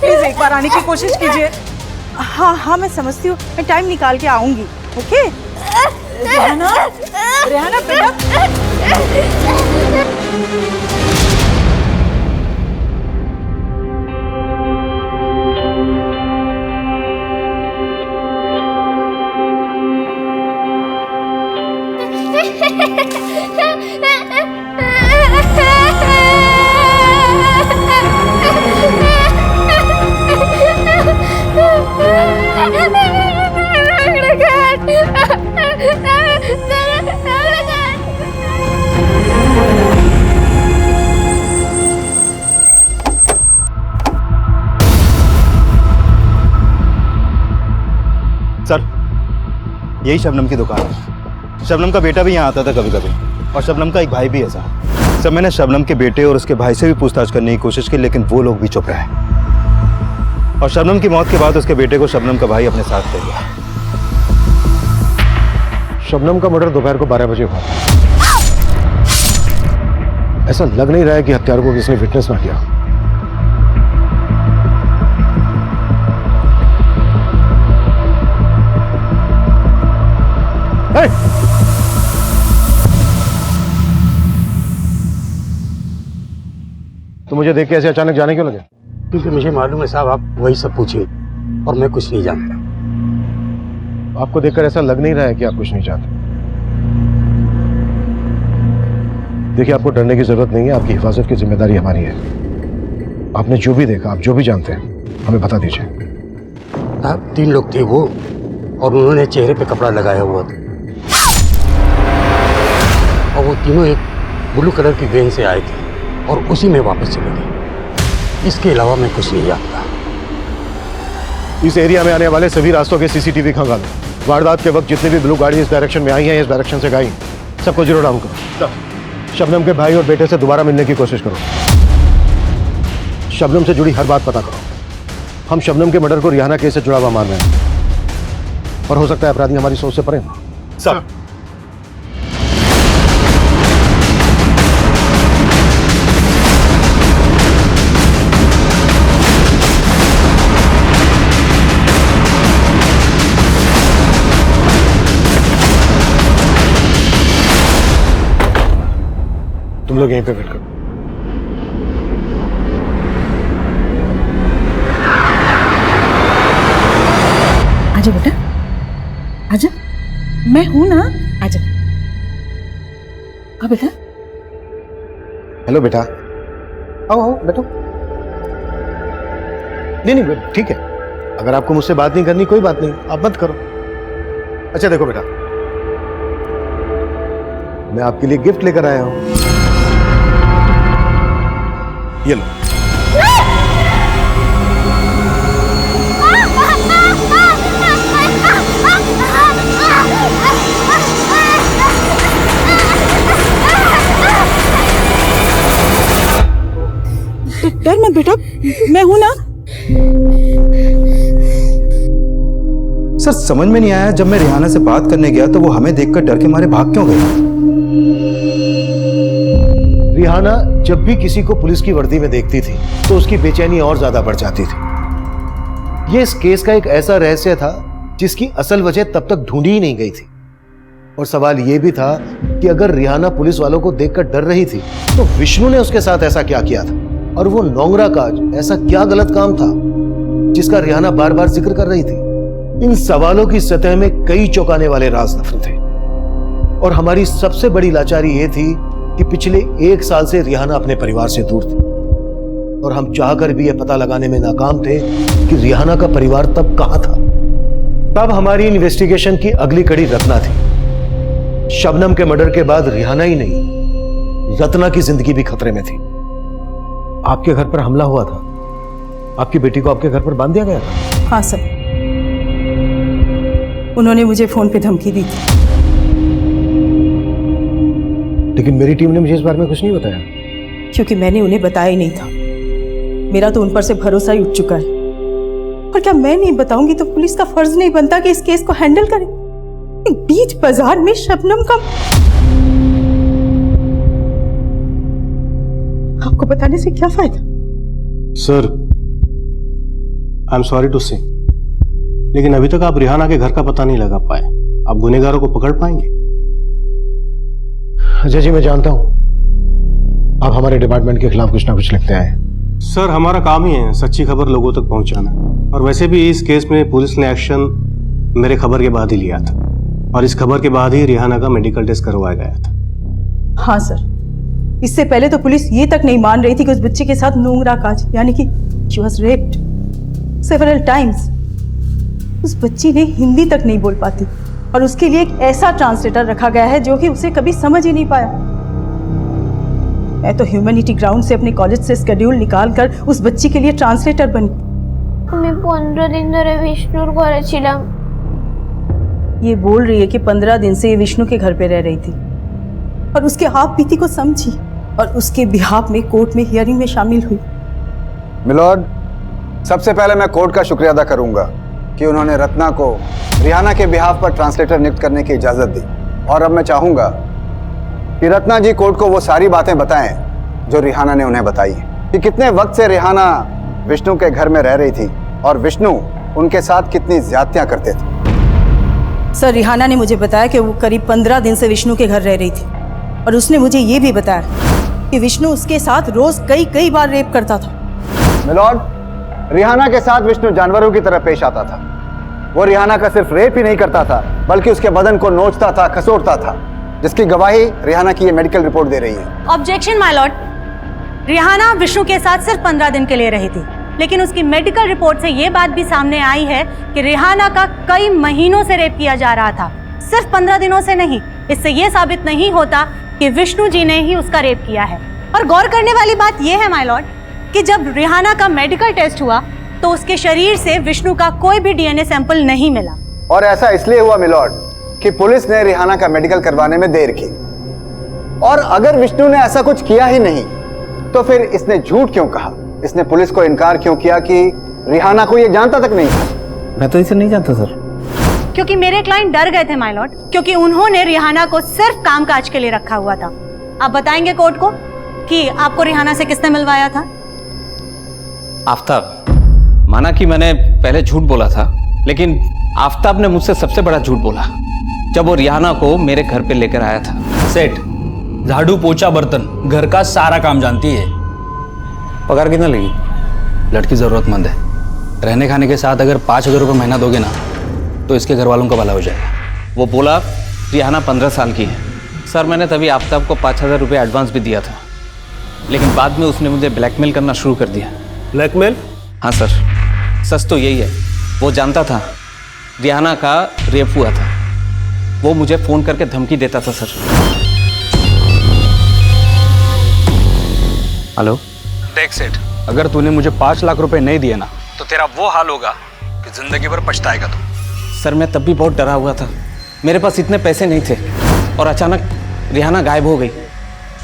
प्लीज एक बार आने की कोशिश कीजिए। हाँ हाँ मैं समझती हूँ, मैं टाइम निकाल के आऊंगी। ओके रिहाना, रिहाना बेटा। सर यही शबनम की दुकान है। शबनम का बेटा भी यहाँ आता था कभी कभी और शबनम का एक भाई भी है सर। सर मैंने शबनम के बेटे और उसके भाई से भी पूछताछ करने की कोशिश की, लेकिन वो लोग भी चुप रहे और शबनम की मौत के बाद उसके बेटे को शबनम का भाई अपने साथ ले गया। शबनम का मर्डर दोपहर को 12 बजे हुआ। ऐसा लग नहीं रहा है कि हत्यारों को किसी ने विटनेस ना किया। तो मुझे देख के ऐसे अचानक जाने क्यों लगे? क्योंकि मुझे मालूम है साहब आप वही सब पूछिए और मैं कुछ नहीं जानता। आपको देखकर ऐसा लग नहीं रहा है कि आप कुछ नहीं जानते। देखिए आपको डरने की जरूरत नहीं है, आपकी हिफाजत की जिम्मेदारी हमारी है। आपने जो भी देखा, आप जो भी जानते हैं हमें बता दीजिए। साहब 3 लोग थे वो और उन्होंने चेहरे पे कपड़ा लगाया हुआ था और वो तीनों एक ब्लू कलर की वैन से आए थे और उसी में वापस चले गए। इसके अलावा मैं कुछ नहीं जानता। इस एरिया में आने वाले सभी रास्तों के सीसीटीवी खंगालो। वारदात के वक्त जितनी भी ब्लू गाड़ी इस डायरेक्शन में आई हैं, इस डायरेक्शन से गई, सबको 0 डाउन करो। शबनम के भाई और बेटे से दोबारा मिलने की कोशिश करो। शबनम से जुड़ी हर बात पता करो। हम शबनम के मर्डर को रिहाना केस से जुड़ा हुआ मान रहे हैं और हो सकता है अपराधी हमारी सोच से परे। सर तुम लोग यहीं पे वेट करो। आजा बेटा, आजा, मैं हूं ना, आजा। आ बेटा। हेलो बेटा, आओ आओ बैठो। नहीं ठीक है, अगर आपको मुझसे बात नहीं करनी कोई बात नहीं, आप मत करो। अच्छा देखो बेटा, मैं आपके लिए गिफ्ट लेकर आया हूं। ये लो। डर मत बेटा, मैं हूं ना। सर समझ में नहीं आया, जब मैं रिहाना से बात करने गया तो वो हमें देखकर डर के मारे भाग क्यों गई? रिहाना जब भी किसी को पुलिस की वर्दी में देखती थी तो उसकी बेचैनी और ज्यादा बढ़ जाती थी। ये इस केस का एक ऐसा रहस्य था जिसकी असल वजह तब तक ढूंढी ही नहीं गई थी। और सवाल यह भी था कि अगर रिहाना पुलिस वालों को देखकर डर रही थी तो विष्णु ने उसके साथ ऐसा क्या किया था, और वो नोंगरा काज ऐसा क्या गलत काम था जिसका रिहाना बार बार जिक्र कर रही थी। इन सवालों की सतह में कई चौंकाने वाले राज दफन थे, और हमारी सबसे बड़ी लाचारी यह थी कि पिछले 1 साल से रिहाना अपने परिवार से दूर थी, और हम चाहकर भी यह पता लगाने में नाकाम थे कि रिहाना का परिवार तब कहां था। तब हमारी इन्वेस्टिगेशन की अगली कड़ी रत्ना थी। शबनम के मर्डर के बाद रिहाना ही नहीं, रत्ना की जिंदगी भी खतरे में थी। आपके घर पर हमला हुआ था, आपकी बेटी को आपके घर पर बांध दिया गया था। हाँ सर, उन्होंने मुझे फोन पे धमकी दी थी। लेकिन मेरी टीम ने मुझे इस बारे में कुछ नहीं बताया। क्योंकि मैंने उन्हें बताया ही नहीं था। मेरा तो उन पर से भरोसा ही उठ चुका है। और क्या मैं नहीं बताऊंगी तो पुलिस का फर्ज नहीं बनता कि इस केस को हैंडल करे? बीच बाजार में शबनम का, आपको बताने से क्या फायदा? Sir, I am sorry to say, लेकिन अभी तक आप रिहाना के घर का पता नहीं लगा पाए। आप गुनहगारों को पकड़ पाएंगे? अजय जी, मैं जानता हूं आप हमारे डिपार्टमेंट के खिलाफ कुछ ना कुछ लिखते आए। सर, हमारा काम ही है सच्ची खबर लोगों तक पहुंचाना, और वैसे भी इस केस में पुलिस ने एक्शन मेरे खबर के बाद ही लिया था, और इस खबर के बाद ही रिहाना का मेडिकल टेस्ट करवाया गया था। हाँ सर, इससे पहले तो पुलिस ये तक नहीं मान रही थी कि उस बच्चे के साथ नोंगरा काज, यानी कि she was raped several times। उस बच्ची ने हिंदी तक नहीं बोल पाती, और उसके लिए एक ऐसा ट्रांसलेटर रखा गया है जो कि उसे कभी समझ ही नहीं पाया। मैं तो ह्यूमैनिटी ग्राउंड से अपने कॉलेज से स्केड्यूल निकाल कर उस बच्ची के लिए ट्रांसलेटर बनी। मैं 15 दिन धरे विष्णुर घरे छिलाम। ये बोल रही है कि 15 दिन से ये विष्णु के घर पे रह रही थी, और उसके आप बीती को समझी, और उसके बिहाफ में कोर्ट में हियरिंग में शामिल हुई। मिलॉर्ड, सबसे पहले मैं कोर्ट का शुक्रिया अदा करूंगा कि उन्होंने रत्ना को रिहाना के बिहाफ पर ट्रांसलेटर नियुक्त करने की इजाजत दी। और अब मैं चाहूंगा कि रत्ना जी कोर्ट को वो सारी बातें बताएं जो रिहाना ने उन्हें बताई, कि कितने वक्त से रिहाना विष्णु के घर में रह रही थी और विष्णु उनके साथ कितनी ज्यादतियां करते थे। सर, रिहाना ने मुझे बताया कि वो करीब 15 दिन से विष्णु के घर रह रही थी, और उसने मुझे ये भी बताया कि विष्णु उसके साथ रोज कई बार रेप करता था। मिलॉर्ड, रिहाना के साथ विष्णु जानवरों की तरह पेश आता था। वो रिहाना का सिर्फ रेप ही नहीं करता था, बल्कि उसके बदन को नोचता था, खसोटता था, जिसकी गवाही रिहाना की ये मेडिकल रिपोर्ट दे रही है। Objection my lord, Rihana Vishnu के साथ सिर्फ 15 दिन के लिए रही थी, लेकिन उसकी मेडिकल रिपोर्ट से ये बात भी सामने आई है कि रिहाना का कई महीनों से रेप किया जा रहा था, सिर्फ 15 दिनों से नहीं। इससे ये साबित नहीं होता कि विष्णु जी ने ही उसका रेप किया है। और गौर करने वाली बात यह है माय लॉर्ड कि जब रिहाना का मेडिकल टेस्ट हुआ तो उसके शरीर से विष्णु का कोई भी डीएनए सैंपल नहीं मिला। और ऐसा इसलिए हुआ मिलॉर्ड कि पुलिस ने रिहाना का मेडिकल करवाने में देर की। और अगर विष्णु ने ऐसा कुछ किया ही नहीं तो फिर इसने झूठ क्यों कहा? इसने पुलिस को इनकार क्यों किया कि रिहाना को यह जानता तक नहीं था? मैं तो इसे नहीं जानता सर। क्योंकि मेरे क्लाइंट डर गए थे माय लॉर्ड, क्योंकि उन्होंने रिहाना को सिर्फ कामकाज के लिए रखा हुआ था। आप बताएंगे कोर्ट को कि आपको रिहाना से किसने मिलवाया था? आफ्ताब। माना कि मैंने पहले झूठ बोला था, लेकिन आफ्ताब ने मुझसे सबसे बड़ा झूठ बोला जब वो रिहाना को मेरे घर पे लेकर आया था। सेठ, झाड़ू पोछा बर्तन घर का सारा काम जानती है। पगार कितना लगी? लड़की जरूरतमंद है, रहने खाने के साथ अगर 5,000 रुपये महीना दोगे ना तो इसके घर वालों का भला हो जाएगा। वो बोला रिहाना 15 साल की है। सर, मैंने तभी आफ्ताब को 5,000 रुपये एडवांस भी दिया था, लेकिन बाद में उसने मुझे ब्लैकमेल करना शुरू कर दिया। ब्लैकमेल? हाँ सर, सच तो यही है। वो जानता था रिहाना का रेप हुआ था, वो मुझे फ़ोन करके धमकी देता था सर। हेलो, देख सेठ, अगर तूने मुझे 5 लाख रुपए नहीं दिए ना तो तेरा वो हाल होगा कि जिंदगी भर पछताएगा तू। सर, मैं तब भी बहुत डरा हुआ था, मेरे पास इतने पैसे नहीं थे, और अचानक रिहाना गायब हो गई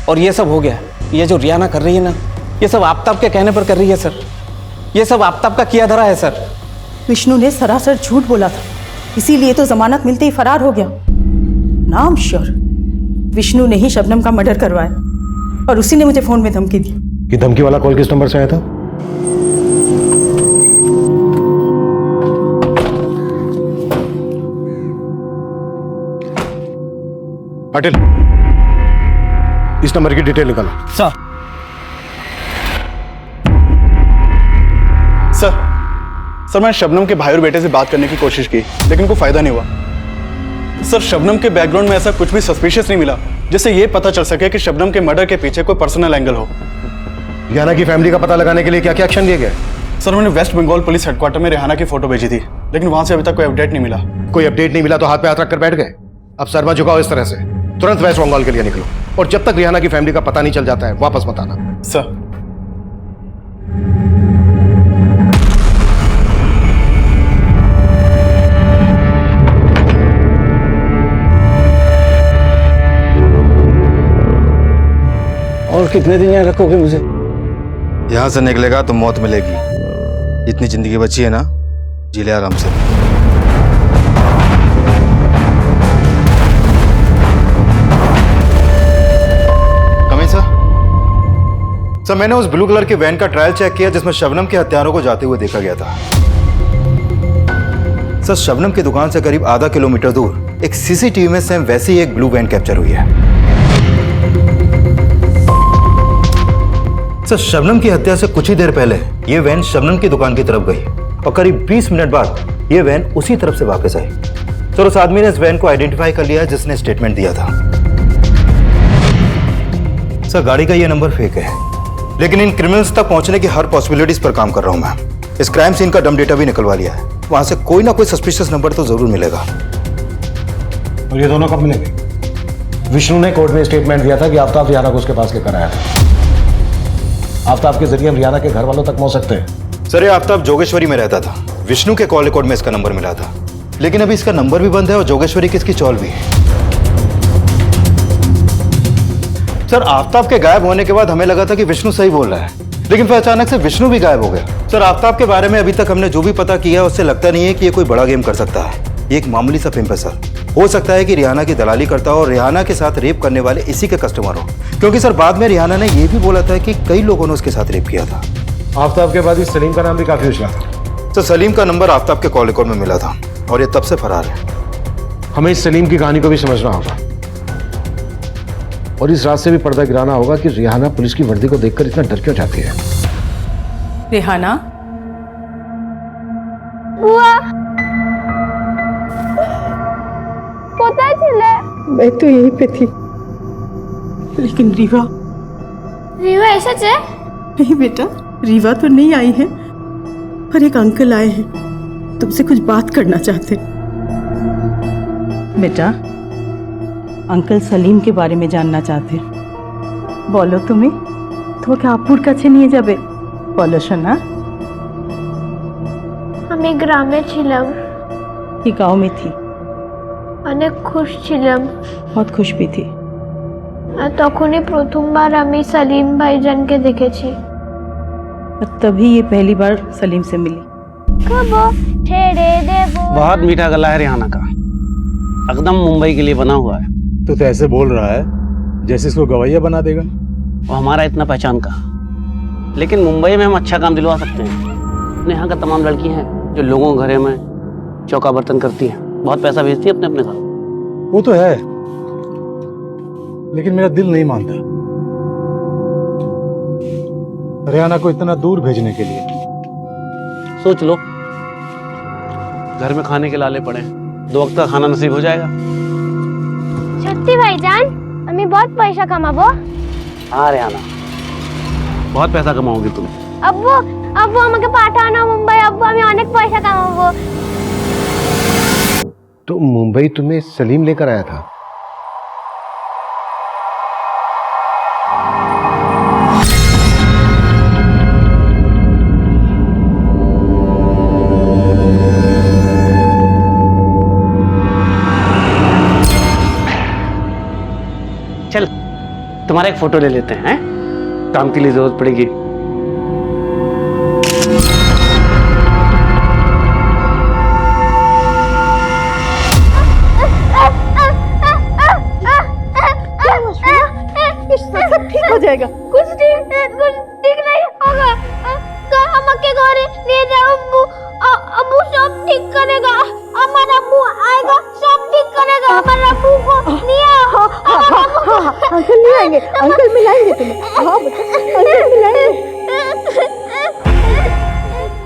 और ये सब हो गया। ये जो रिहाना कर रही है ना, ये सब आफ्ताब के कहने पर कर रही है सर। ये सब आफ्ताब का किया धरा है सर। विष्णु ने सरासर झूठ बोला था, इसीलिए तो जमानत मिलते ही फरार हो गया। नाम श्योर विष्णु ने ही शबनम का मर्डर करवाया और उसी ने मुझे फोन में धमकी दी। कि धमकी वाला कॉल किस नंबर से आया था? पाटिल, इस नंबर की डिटेल निकालो। सर सर मैंने शबनम के भाई और बेटे से बात करने की कोशिश की, लेकिन कोई फायदा नहीं हुआ। सर शबनम के बैकग्राउंड में ऐसा कुछ भी सस्पिशियस नहीं मिला जिससे ये पता चल सके कि शबनम के मर्डर के पीछे कोई पर्सनल एंगल हो। रिहाना की फैमिली का पता लगाने के लिए क्या क्या एक्शन लिए गए? सर मैंने वेस्ट बंगाल पुलिस हेडक्वार्टर में रिहाना की फोटो भेजी थी, लेकिन वहां से अभी तक कोई अपडेट नहीं मिला। कोई अपडेट नहीं मिला तो हाथ पे हाथ रखकर बैठ गए? अब सरमा झुकाओ इस तरह से, तुरंत वेस्ट बंगाल के लिए निकलो और जब तक रिहाना की फैमिली का पता नहीं चल जाता है वापस मत आना। सर और कितने दिन यहाँ रखोगे मुझे? यहाँ से निकलेगा तो मौत मिलेगी। इतनी जिंदगी बची है ना, जी ले आराम से। कमिंग सर, मैंने उस ब्लू कलर की वैन का ट्रायल चेक किया जिसमें शबनम के हत्यारों को जाते हुए देखा गया था। सर शबनम की दुकान से करीब आधा किलोमीटर दूर एक सीसीटीवी में सेम वैसी ही एक ब्लू वैन कैप्चर हुई है। सर शबनम की हत्या से कुछ ही देर पहले ये वैन शबनम की दुकान की तरफ गई और करीब 20 मिनट बाद ये वैन उसी तरफ से वापस आई। सर उस आदमी ने इस वैन को आइडेंटिफाई कर लिया जिसने स्टेटमेंट दिया था। सर गाड़ी का ये नंबर फेक है, लेकिन इन क्रिमिनल्स तक पहुंचने की हर पॉसिबिलिटीज पर काम कर रहा हूं मैं। इस क्राइम सीन का डम डेटा भी निकलवा लिया है, वहां से कोई ना कोई सस्पिशियस नंबर तो जरूर मिलेगा। और ये दोनों कब मिलेंगे? विष्णु ने कोर्ट में स्टेटमेंट दिया था कि आफ्ताब रिहाना को उसके पास लेकर आया था। आफ्ताब के जरिए हम रिहाना के घर वालों तक पहुंच सकते हैं। सर ये आफ्ताब जोगेश्वरी में रहता था, विष्णु के कॉल रिकॉर्ड में इसका नंबर मिला था, लेकिन अभी इसका नंबर भी बंद है और जोगेश्वरी की इसकी चौल भी है। सर आफ्ताब के गायब होने के बाद हमें लगा था कि विष्णु सही बोल रहा है, लेकिन फिर अचानक से विष्णु भी गायब हो गया। सर आफ्ताब के बारे में अभी तक हमने जो भी पता किया है उससे लगता नहीं है कि ये कोई बड़ा गेम कर सकता है। ये एक मामूली सा पिंप है सर। हो सकता है कि रिहाना की दलाली करता हो और रिहाना के साथ रेप करने वाले इसी के कस्टमर हो, क्योंकि सर बाद में रिहाना ने यह भी बोला था कि कई लोगों ने उसके साथ रेप किया था। आफ्ताब के बाद इस सलीम का नाम भी काफी उछला था। सर सलीम का नंबर आफ्ताब के कॉल रिकॉर्ड में मिला था और ये तब से फरार है। हमें इस सलीम की कहानी को भी समझना होगा और इस रात से भी पर्दा गिराना होगा कि रिहाना पुलिस की वर्दी को देखकर इतना डर क्यों जाती है। रिहाना बुआ पता चला? मैं तो यहीं पे थी, लेकिन रीवा ऐसा है? नहीं बेटा, रीवा तो नहीं आई है, पर एक अंकल आए हैं, तुमसे कुछ बात करना चाहते। बेटा अंकल सलीम के बारे में जानना चाहते। बोलो तुम्हें তোমাকে আপুর কাছে নিয়ে যাবে, বলো শোনা। আমি গ্রামে ছিলাম। কি गांव में थी? অনেক খুশ ছিলাম। बहुत खुश भी थी। আর তখনই প্রথমবার আমি সলিম ভাইজানকে দেখেছি। तभी ये पहली बार सलीम से मिली। कब छेड़े देबो। बहुत मीठा गला है रिहाना का, एकदम मुंबई के लिए बना हुआ है। तो ऐसे बोल रहा है जैसे इसको गवैया बना देगा। वो हमारा इतना पहचान का, लेकिन मुंबई में हम अच्छा काम दिलवा सकते हैं। अपने यहाँ का तमाम लड़की हैं जो लोगों के घरे में चौका बर्तन करती हैं, बहुत पैसा भेजती है अपने अपने घर। वो तो है, लेकिन मेरा दिल नहीं मानता रिहाना को इतना दूर भेजने के लिए। सोच लो, घर में खाने के लाले पड़े, 2 वक्त का खाना नसीब हो जाएगा। সত্যি ভাইজান আমি बहुत पैसा কামাবো। हाँ रिहाना, बहुत पैसा कमाओगी तुम। আব্বু আব্বু আমাকে পাঠাও না মুম্বাই, আব্বু আমি অনেক পয়সা কামাবো। तो मुंबई तुम्हें सलीम लेकर आया था? चल तुम्हारा एक फोटो ले लेते हैं, काम के लिए जरूरत पड़ेगी।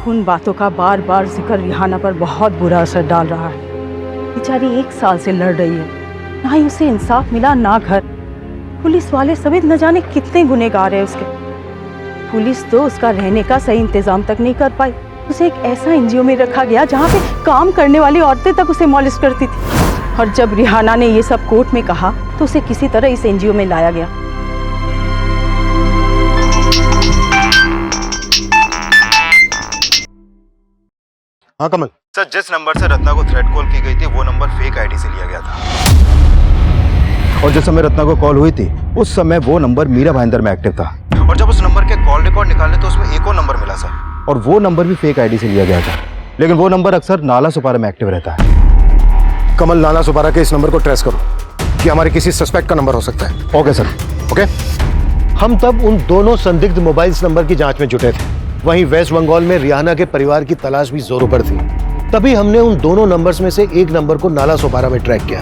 उन बातों का बार बार जिक्र रिहाना पर बहुत बुरा असर डाल रहा है। बेचारी 1 साल से लड़ रही है, ना ही उसे इंसाफ मिला ना घर। पुलिस वाले सभी न जाने कितने गुनहगार हैं उसके। पुलिस तो उसका रहने का सही इंतजाम तक नहीं कर पाई। उसे एक ऐसा एनजीओ में रखा गया जहाँ पे काम करने वाली औरतें तक उसे मॉलिश करती थी। और जब रिहाना ने ये सब कोर्ट में कहा तो उसे किसी तरह इस एनजीओ में लाया गया। हाँ कमल सर, जिस नंबर से रत्ना को थ्रेट कॉल की गई थी वो नंबर फेक आईडी से लिया गया था, और जिस समय रत्ना को कॉल हुई थी उस समय वो नंबर मीरा भाईंदर में एक्टिव था। और जब उस नंबर के कॉल रिकॉर्ड निकाले तो उसमें एक और नंबर मिला सर, और वो नंबर भी फेक आईडी से लिया गया था, लेकिन वो नंबर अक्सर नाला सुपारा में एक्टिव रहता है। कमल, नाला सुपारा के इस नंबर को ट्रेस करो कि हमारे किसी सस्पेक्ट का नंबर हो सकता है। Okay sir. ओके। हम तब उन दोनों संदिग्ध मोबाइल नंबर की जांच में जुटे थे। वहीं वेस्ट बंगाल में रिहाना के परिवार की तलाश भी जोरों पर थी। तभी हमने उन दोनों नंबर्स में से एक नंबर को नाला सुपारा में ट्रैक किया।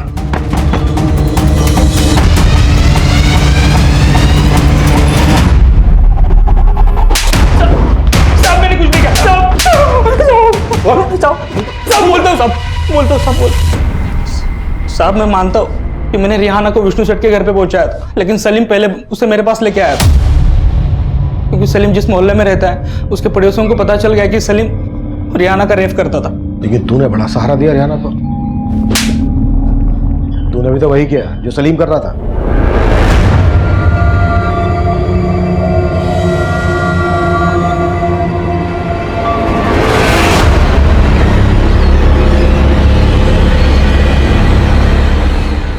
साहब मैंने कुछ नहीं किया। साहब मैं मानता हूँ कि मैंने रिहाना को विष्णु सेठ के घर पे पहुंचाया था, लेकिन सलीम पहले उसे मेरे पास लेके आया था, क्योंकि सलीम जिस मोहल्ले में रहता है उसके पड़ोसियों को पता चल गया कि सलीम रिहाना का रेप करता था। लेकिन तूने बड़ा सहारा दिया रिहाना को। तूने भी तो वही किया जो सलीम कर रहा था।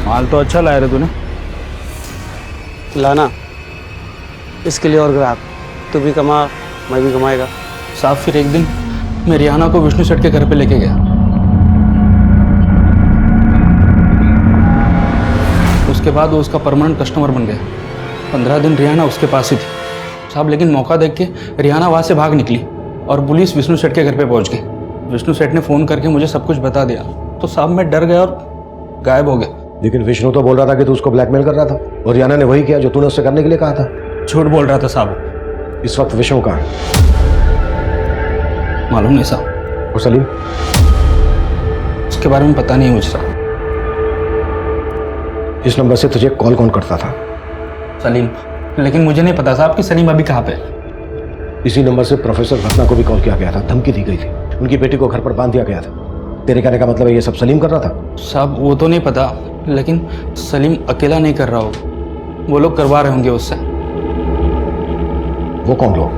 माल तो अच्छा लाया रे तूने। लाना इसके लिए और ग्राहक, तू भी कमा मैं भी कमाएगा। साहब फिर एक दिन मैं रिहाना को विष्णु सेठ के घर पे लेके गया। उसके बाद वो उसका परमानेंट कस्टमर बन गया। 15 दिन रिहाना उसके पास ही थी साहब, लेकिन मौका देख के रिहाना वहाँ से भाग निकली और पुलिस विष्णु सेठ के घर पे पहुंच गई। विष्णु सेठ ने फ़ोन करके मुझे सब कुछ बता दिया, तो साहब मैं डर गया और गायब हो गया। लेकिन विष्णु तो बोल रहा था कि तू उसको ब्लैकमेल कर रहा था, और रिहाना ने वही किया जो तूने उससे करने के लिए कहा था। झूठ बोल रहा था साहब। इस वक्त विष्णु कहाँ है मालूम नहीं साहब। और सलीम? उसके बारे में पता नहीं मुझे साहब। इस नंबर से तुझे कॉल कौन करता था? सलीम, लेकिन मुझे नहीं पता साहब कि सलीम अभी कहाँ पे। इसी नंबर से प्रोफेसर रत्ना को भी कॉल किया गया था, धमकी दी गई थी, उनकी बेटी को घर पर बांध दिया गया था। तेरे कहने का मतलब है ये सब सलीम कर रहा था? साहब वो तो नहीं पता, लेकिन सलीम अकेला नहीं कर रहा हो, वो लोग करवा रहे होंगे उससे। वो कौन लोग?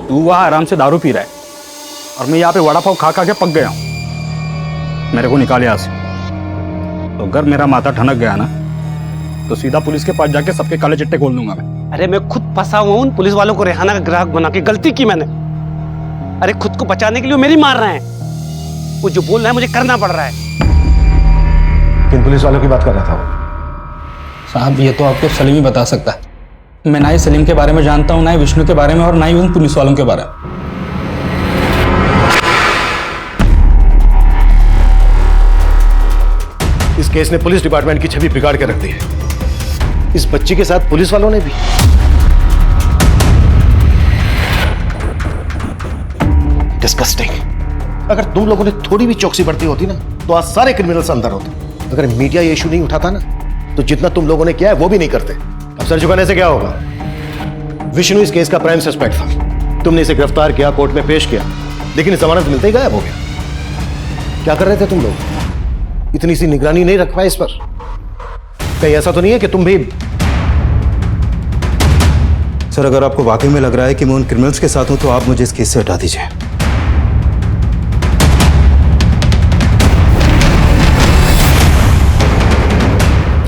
तू वहाँ आराम से दारू पी रहा है और मैं यहाँ पे वड़ा पाव खा खा के पक गया हूँ। मेरे को निकाल यहाँ से, तो अगर मेरा माथा ठनक गया ना तो सीधा पुलिस के पास जाके सबके काले चिट्टे खोल दूंगा मैं। अरे मैं खुद फंसा हुआ हूँ उन पुलिस वालों को रिहाना का ग्राहक बना के। गलती की मैंने। अरे खुद को बचाने के लिए मेरी मार रहे हैं। वो जो बोल रहा है मुझे करना पड़ रहा है। किन पुलिस वालों की बात कर रहा था वो? साहब ये तो आपको सलीम ही बता सकता है। मैं ना ही सलीम के बारे में जानता हूँ, ना ही विष्णु के बारे में, और ना ही उन पुलिस वालों के बारे में। इस केस ने पुलिस डिपार्टमेंट की छवि बिगाड़ के रख दी है। इस बच्ची के साथ पुलिस वालों ने भी। डिस्गस्टिंग। अगर तुम लोगों ने थोड़ी भी चौकसी बरती होती ना तो आज सारे क्रिमिनल्स अंदर होते। अगर मीडिया ये इशू नहीं उठाता ना तो जितना तुम लोगों ने किया है वो भी नहीं करते। अब सर झुकाने से क्या होगा? विष्णु इस केस का प्राइम सस्पेक्ट था। तुमने इसे गिरफ्तार किया, कोर्ट में पेश किया, लेकिन जमानत मिलते ही गायब हो गया। क्या कर रहे थे तुम लोग? इतनी सी निगरानी नहीं रख पाए इस पर? कहीं ऐसा तो नहीं है कि तुम भी? सर अगर आपको वाकई में लग रहा है कि मैं उन क्रिमिनल्स के साथ हूं तो आप मुझे इस केस से हटा दीजिए।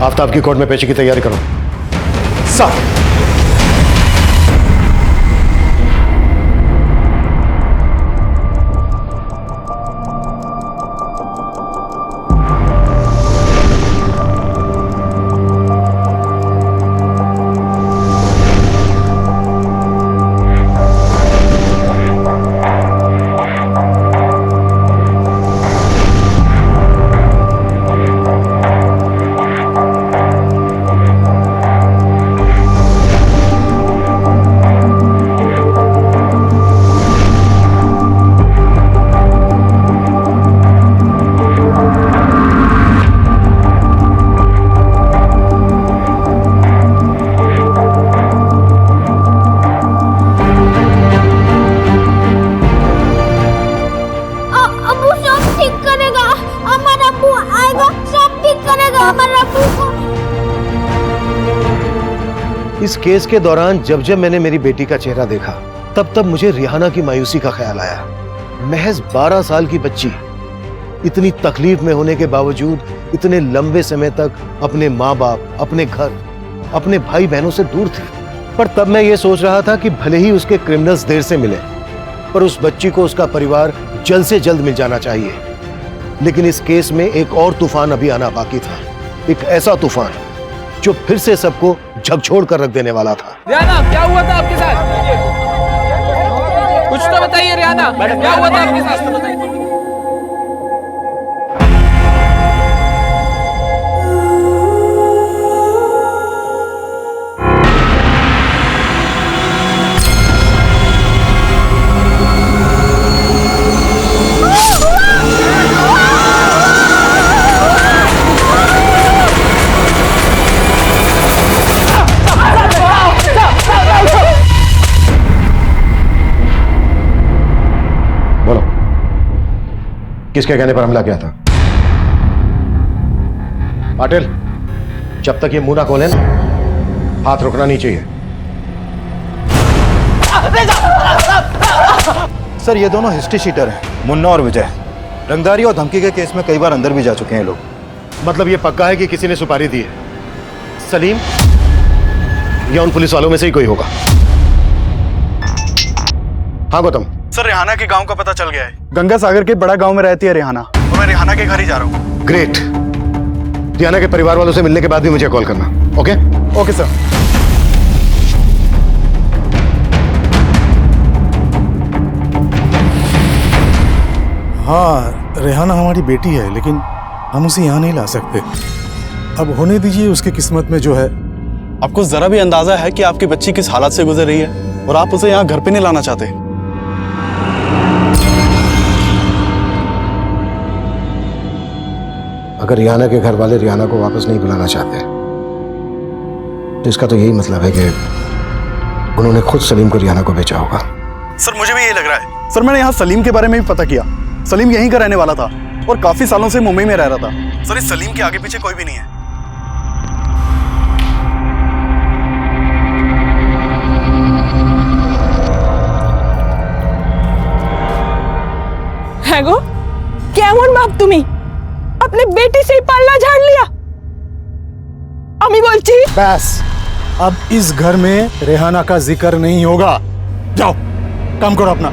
आफ्ताब की कोर्ट में पेशी की तैयारी करो। सर इस केस के दौरान जब जब मैंने मेरी बेटी का चेहरा देखा तब तब मुझे रिहाना की मायूसी का ख्याल आया। महज 12 साल की बच्ची इतनी तकलीफ में होने के बावजूद इतने लंबे समय तक अपने माँ बाप, अपने घर, अपने भाई बहनों से दूर थी। पर तब मैं ये सोच रहा था कि भले ही उसके क्रिमिनल्स देर से मिले, पर उस बच्ची को उसका परिवार जल्द से जल्द मिल जाना चाहिए। लेकिन इस केस में एक और तूफान अभी आना बाकी था, एक ऐसा तूफान जो फिर से सबको झकझोर कर रख देने वाला था। रियाना, क्या हुआ था आपके साथ? कुछ तो बताइए रियाना, क्या हुआ था आपके साथ? किसके कहने पर हमला किया था? पाटिल, जब तक ये मुंह ना खोले ना, हाथ रुकना नहीं चाहिए। सर ये दोनों हिस्ट्री शीटर हैं, मुन्ना और विजय। रंगदारी और धमकी के केस में कई बार अंदर भी जा चुके हैं लोग। मतलब ये पक्का है कि किसी ने सुपारी दी है? सलीम या उन पुलिस वालों में से ही कोई होगा? हाँ गौतम। सर रिहाना के गांव का पता चल गया है। गंगा सागर के बड़ा गांव में रहती है रिहाना, और मैं रिहाना के घर ही जा रहा हूँ। ग्रेट। रिहाना के परिवार वालों से मिलने के बाद भी मुझे कॉल करना। ओके? Okay sir. हाँ, रेहाना हमारी बेटी है, लेकिन हम उसे यहाँ नहीं ला सकते। अब होने दीजिए उसकी किस्मत में जो है। आपको जरा भी अंदाजा है कि आपकी बच्ची किस हालात से गुजर रही है, और आप उसे यहाँ घर पे नहीं लाना चाहते? अगर रिहाना के घर वाले रिहाना को वापस नहीं बुलाना चाहते तो इसका तो यही मतलब है कि उन्होंने खुद सलीम को रिहाना को बेचा होगा। सर मुझे भी यही लग रहा है। सर मैंने यहाँ सलीम के बारे में भी पता किया। सलीम यहीं का रहने वाला था और काफी सालों से मुंबई में रह रहा था। सर इस सलीम के आगे पीछे कोई भी नहीं है। गो কেমন বাপ তুমি अपने बेटी से ही पालना झाड़ लिया। अम्मी बोलती बस अब इस घर में रेहाना का जिक्र नहीं होगा। जाओ काम करो अपना।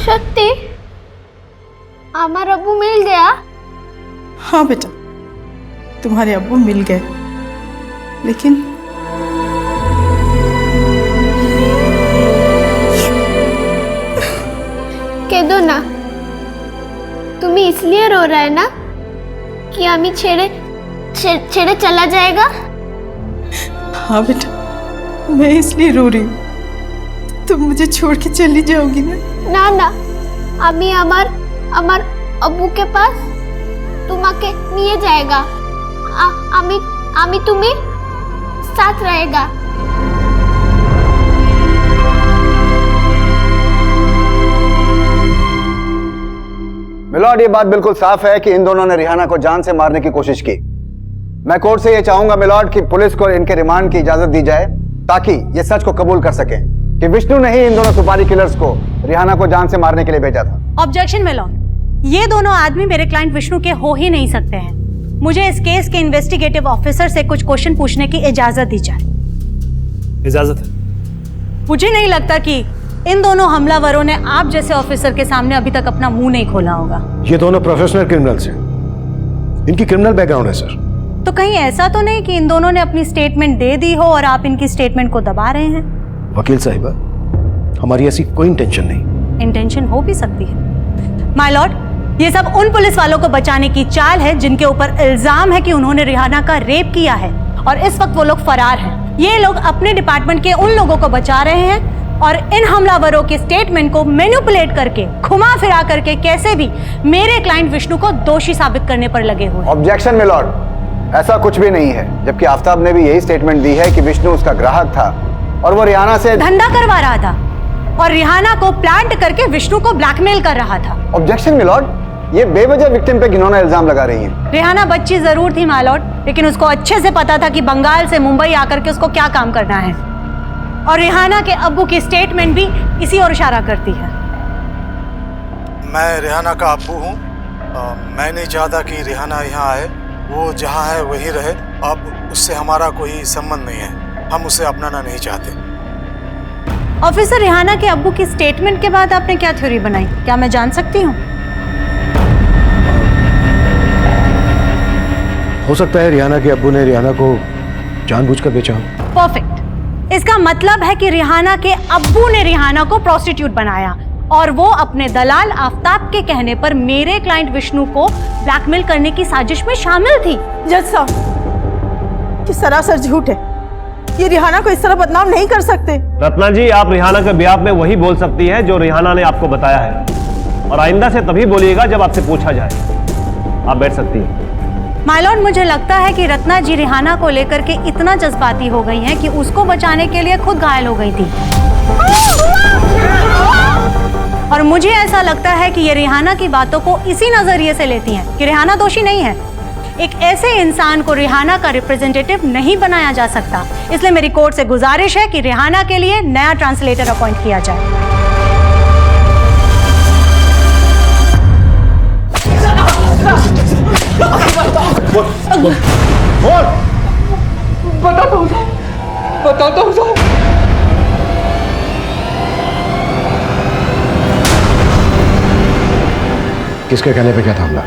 सत्य हमारा अब्बू मिल गया? हाँ बेटा, तुम्हारे अब्बू मिल गए, लेकिन কেঁদো না। তুমি इसलिए रो रहा है ना कि आमी छेड़े चला जाएगा? हाँ बेटा, मैं इसलिए रो रही हूँ। तुम मुझे छोड़ के चली जाओगी ना? ना ना, आमी আমার अब्बू के पास तुम्हाके নিয়ে जाएगा। आमी तुम्हें साथ रहेगा। मिलॉर्ड, ये बात बिल्कुल साफ है कि इन दोनों ने रिहाना को जान से मारने की कोशिश की। मैं कोर्ट से ये चाहूंगा मिलॉर्ड कि पुलिस को इनके रिमांड की इजाजत दी जाए ताकि ये सच को कबूल कर सके कि विष्णु ने ही इन दोनों सुपारी किलर्स को रिहाना को जान से मारने के लिए भेजा था। ऑब्जेक्शन मिलॉर्ड, ये दोनों आदमी मेरे क्लाइंट विष्णु के हो ही नहीं सकते हैं। मुझे इस केस के इन्वेस्टिगेटिव ऑफिसर से कुछ क्वेश्चन पूछने की इजाजत दी जाए। इजाजत? मुझे नहीं लगता कि इन दोनों हमलावरों ने आप जैसे ऑफिसर के सामने अभी तक अपना मुंह नहीं खोला होगा। ये दोनों प्रोफेशनल क्रिमिनल्स हैं, इनकी क्रिमिनल बैकग्राउंड है सर। तो कहीं ऐसा तो नहीं कि इन दोनों ने अपनी स्टेटमेंट दे दी हो और आप इनकी स्टेटमेंट को दबा रहे हैं? वकील साहिबा, हमारी ऐसी कोई इंटेंशन नहीं। इंटेंशन हो भी सकती है माय लॉर्ड, ये सब उन पुलिस वालों को बचाने की चाल है जिनके ऊपर इल्जाम है कि उन्होंने रिहाना का रेप किया है और इस वक्त वो लोग फरार हैं। ये लोग अपने डिपार्टमेंट के उन लोगों को बचा रहे हैं और इन हमलावरों के स्टेटमेंट को मैनिपुलेट करके, घुमा फिरा करके कैसे भी मेरे क्लाइंट विष्णु को दोषी साबित करने पर लगे हुए। ऑब्जेक्शन मिलॉर्ड, ऐसा कुछ भी नहीं है। जबकि आफ्ताब ने भी यही स्टेटमेंट दी है कि विष्णु उसका ग्राहक था और वो रिहाना से धंधा करवा रहा था और रिहाना को प्लांट करके विष्णु को ब्लैकमेल कर रहा था। ऑब्जेक्शन मिलॉर्ड, ये बेवजह विक्टिम पे घिनौना इल्जाम लगा रही हैं। रेहाना बच्ची जरूर थी माय लॉर्ड, लेकिन उसको अच्छे से पता था कि बंगाल से मुंबई आकर के उसको क्या काम करना है। और रेहाना के अब्बू की स्टेटमेंट भी इसी ओर इशारा करती है। मैं रेहाना का अब्बू हूँ। मैं नहीं चाहता कि रेहाना यहाँ आए, वो जहाँ है वहीं रहे। अब उससे हमारा कोई संबंध नहीं है, हम उसे अपनाना नहीं चाहते। ऑफिसर, रेहाना के अब्बू की स्टेटमेंट के बाद आपने क्या थ्योरी बनाई, क्या मैं जान सकती हूँ? हो सकता है रेहाना के अब्बू ने रेहाना को जानबूझकर बेचा हो। परफेक्ट। इसका मतलब है कि रेहाना के अब्बू ने रेहाना को प्रोस्टिट्यूट बनाया और वो अपने दलाल आफ्ताब के कहने पर मेरे क्लाइंट विष्णु को ब्लैकमेल करने की साजिश में शामिल थी। जज साहब, ये सरासर झूठ है। ये रेहाना को इस तरह बदनाम नहीं कर सकते। रत्ना जी, आप रेहाना के बिहाफ में वही बोल सकती है जो रेहाना ने आपको बताया है, और आइंदा से तभी बोलिएगा जब आपसे पूछा जाए। आप बैठ सकती हैं। माय लॉर्ड, मुझे लगता है कि रत्ना जी रेहाना को लेकर के इतना जज्बाती हो गई हैं कि उसको बचाने के लिए खुद घायल हो गई थी। और मुझे ऐसा लगता है कि ये रेहाना की बातों को इसी नजरिए से लेती हैं कि रेहाना दोषी नहीं है। एक ऐसे इंसान को रेहाना का रिप्रेजेंटेटिव नहीं बनाया जा सकता, इसलिए मेरी कोर्ट से गुजारिश है कि रेहाना के लिए नया ट्रांसलेटर अपॉइंट किया जाए। बताता हूँ साहब। किसके कहने पे क्या था हमला?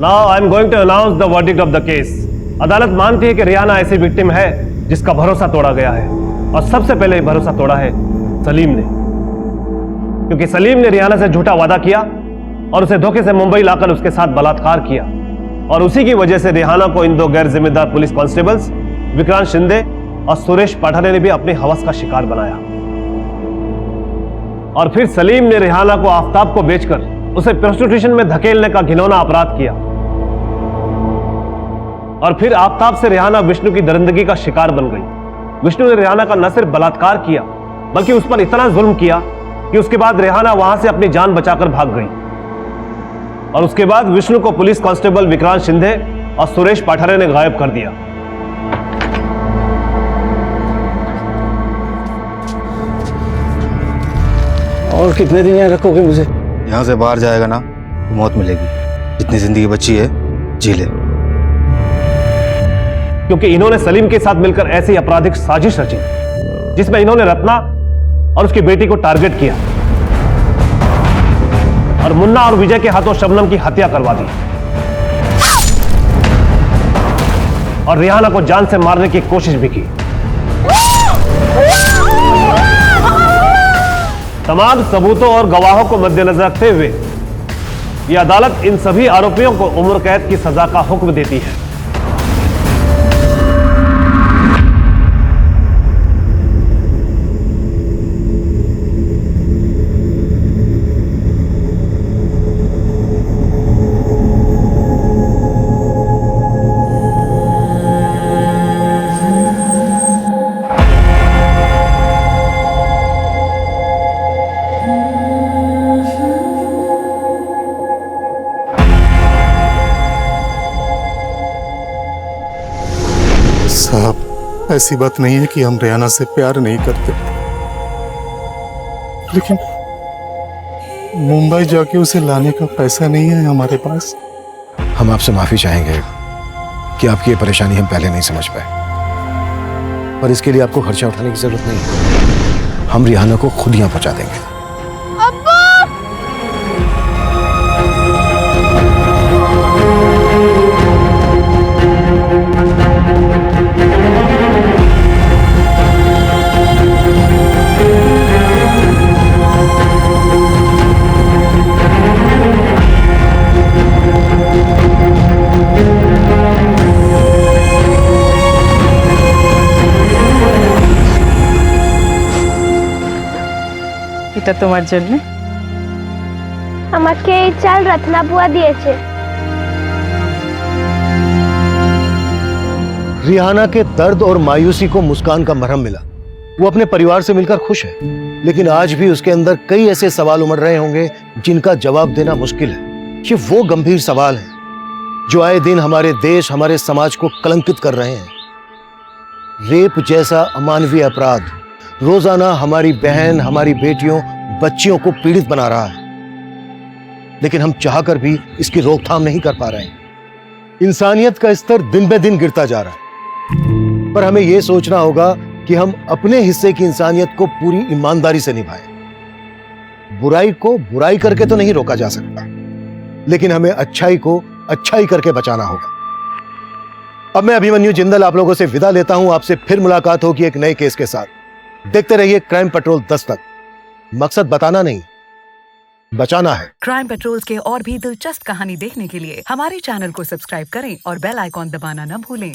Now I am going to announce the verdict of the case. अदालत मानती है कि रेहाना ऐसी विक्टिम है जिसका भरोसा तोड़ा गया है, और सबसे पहले भरोसा तोड़ा है सलीम ने, क्योंकि सलीम ने रेहाना से झूठा वादा किया और उसे धोखे से मुंबई लाकर उसके साथ बलात्कार किया, और उसी की वजह से रेहाना को इन दो गैर जिम्मेदार पुलिस कांस्टेबल्स विक्रांत शिंदे और सुरेश पठारे ने भी अपनी हवस का शिकार बनाया। और फिर सलीम ने रेहाना को आफ्ताब को बेचकर उसे प्रोस्टिट्यूशन में धकेलने का घिनौना अपराध किया, और फिर आफ्ताब से रेहाना विष्णु की दरिंदगी का शिकार बन गई। विष्णु ने रेहाना का न सिर्फ बलात्कार किया बल्कि उस पर इतना जुल्म किया कि उसके बाद रेहाना वहां से अपनी जान बचाकर भाग गई, और उसके बाद विष्णु को पुलिस कांस्टेबल विक्रांत शिंदे और सुरेश पठारे ने गायब कर दिया। और कितने दिन यहाँ रखोगे मुझे? यहाँ से बाहर जाएगा ना तो मौत मिलेगी। जितनी जिंदगी बची है जी ले। क्योंकि इन्होंने सलीम के साथ मिलकर ऐसी आपराधिक साजिश रची जिसमें इन्होंने रत्ना और उसकी बेटी को टारगेट किया और मुन्ना और विजय के हाथों शबनम की हत्या करवा दी, और रेहाना को जान से मारने की कोशिश भी की। तमाम सबूतों और गवाहों को मद्देनजर रखते हुए यह अदालत इन सभी आरोपियों को उम्र कैद की सजा का हुक्म देती है। साहब, ऐसी बात नहीं है कि हम रेहाना से प्यार नहीं करते, लेकिन मुंबई जाके उसे लाने का पैसा नहीं है हमारे पास। हम आपसे माफी चाहेंगे कि आपकी ये परेशानी हम पहले नहीं समझ पाए, पर इसके लिए आपको खर्चा उठाने की जरूरत नहीं है। हम रेहाना को खुद यहाँ पहुंचा देंगे। এটা তোমার জন্য। আমাকে এই চাল রত্না বুয়া দিয়েছে। रिहाना के दर्द और मायूसी को मुस्कान का मरहम मिला। वो अपने परिवार से मिलकर खुश है, लेकिन आज भी उसके अंदर कई ऐसे सवाल उमड़ रहे होंगे जिनका जवाब देना मुश्किल है। ये वो गंभीर सवाल हैं जो आए दिन हमारे देश, हमारे समाज को कलंकित कर रहे हैं। रेप जैसा अमानवीय अपराध रोजाना हमारी बहन, हमारी बेटियों, बच्चियों को पीड़ित बना रहा है, लेकिन हम चाहकर भी इसकी रोकथाम नहीं कर पा रहे हैं। इंसानियत का स्तर दिन ब दिन गिरता जा रहा है, पर हमें यह सोचना होगा कि हम अपने हिस्से की इंसानियत को पूरी ईमानदारी से निभाएं। बुराई को बुराई करके तो नहीं रोका जा सकता, लेकिन हमें अच्छाई को अच्छाई करके बचाना होगा। अब मैं अभिमन्यु जिंदल आप लोगों से विदा लेता हूं। आपसे फिर मुलाकात होगी एक नए केस के साथ। देखते रहिए क्राइम पेट्रोल 10 तक। मकसद बताना नहीं, बचाना है। क्राइम पेट्रोल्स के और भी दिलचस्प कहानी देखने के लिए हमारे चैनल को सब्सक्राइब करें और बेल आइकॉन दबाना न भूलें।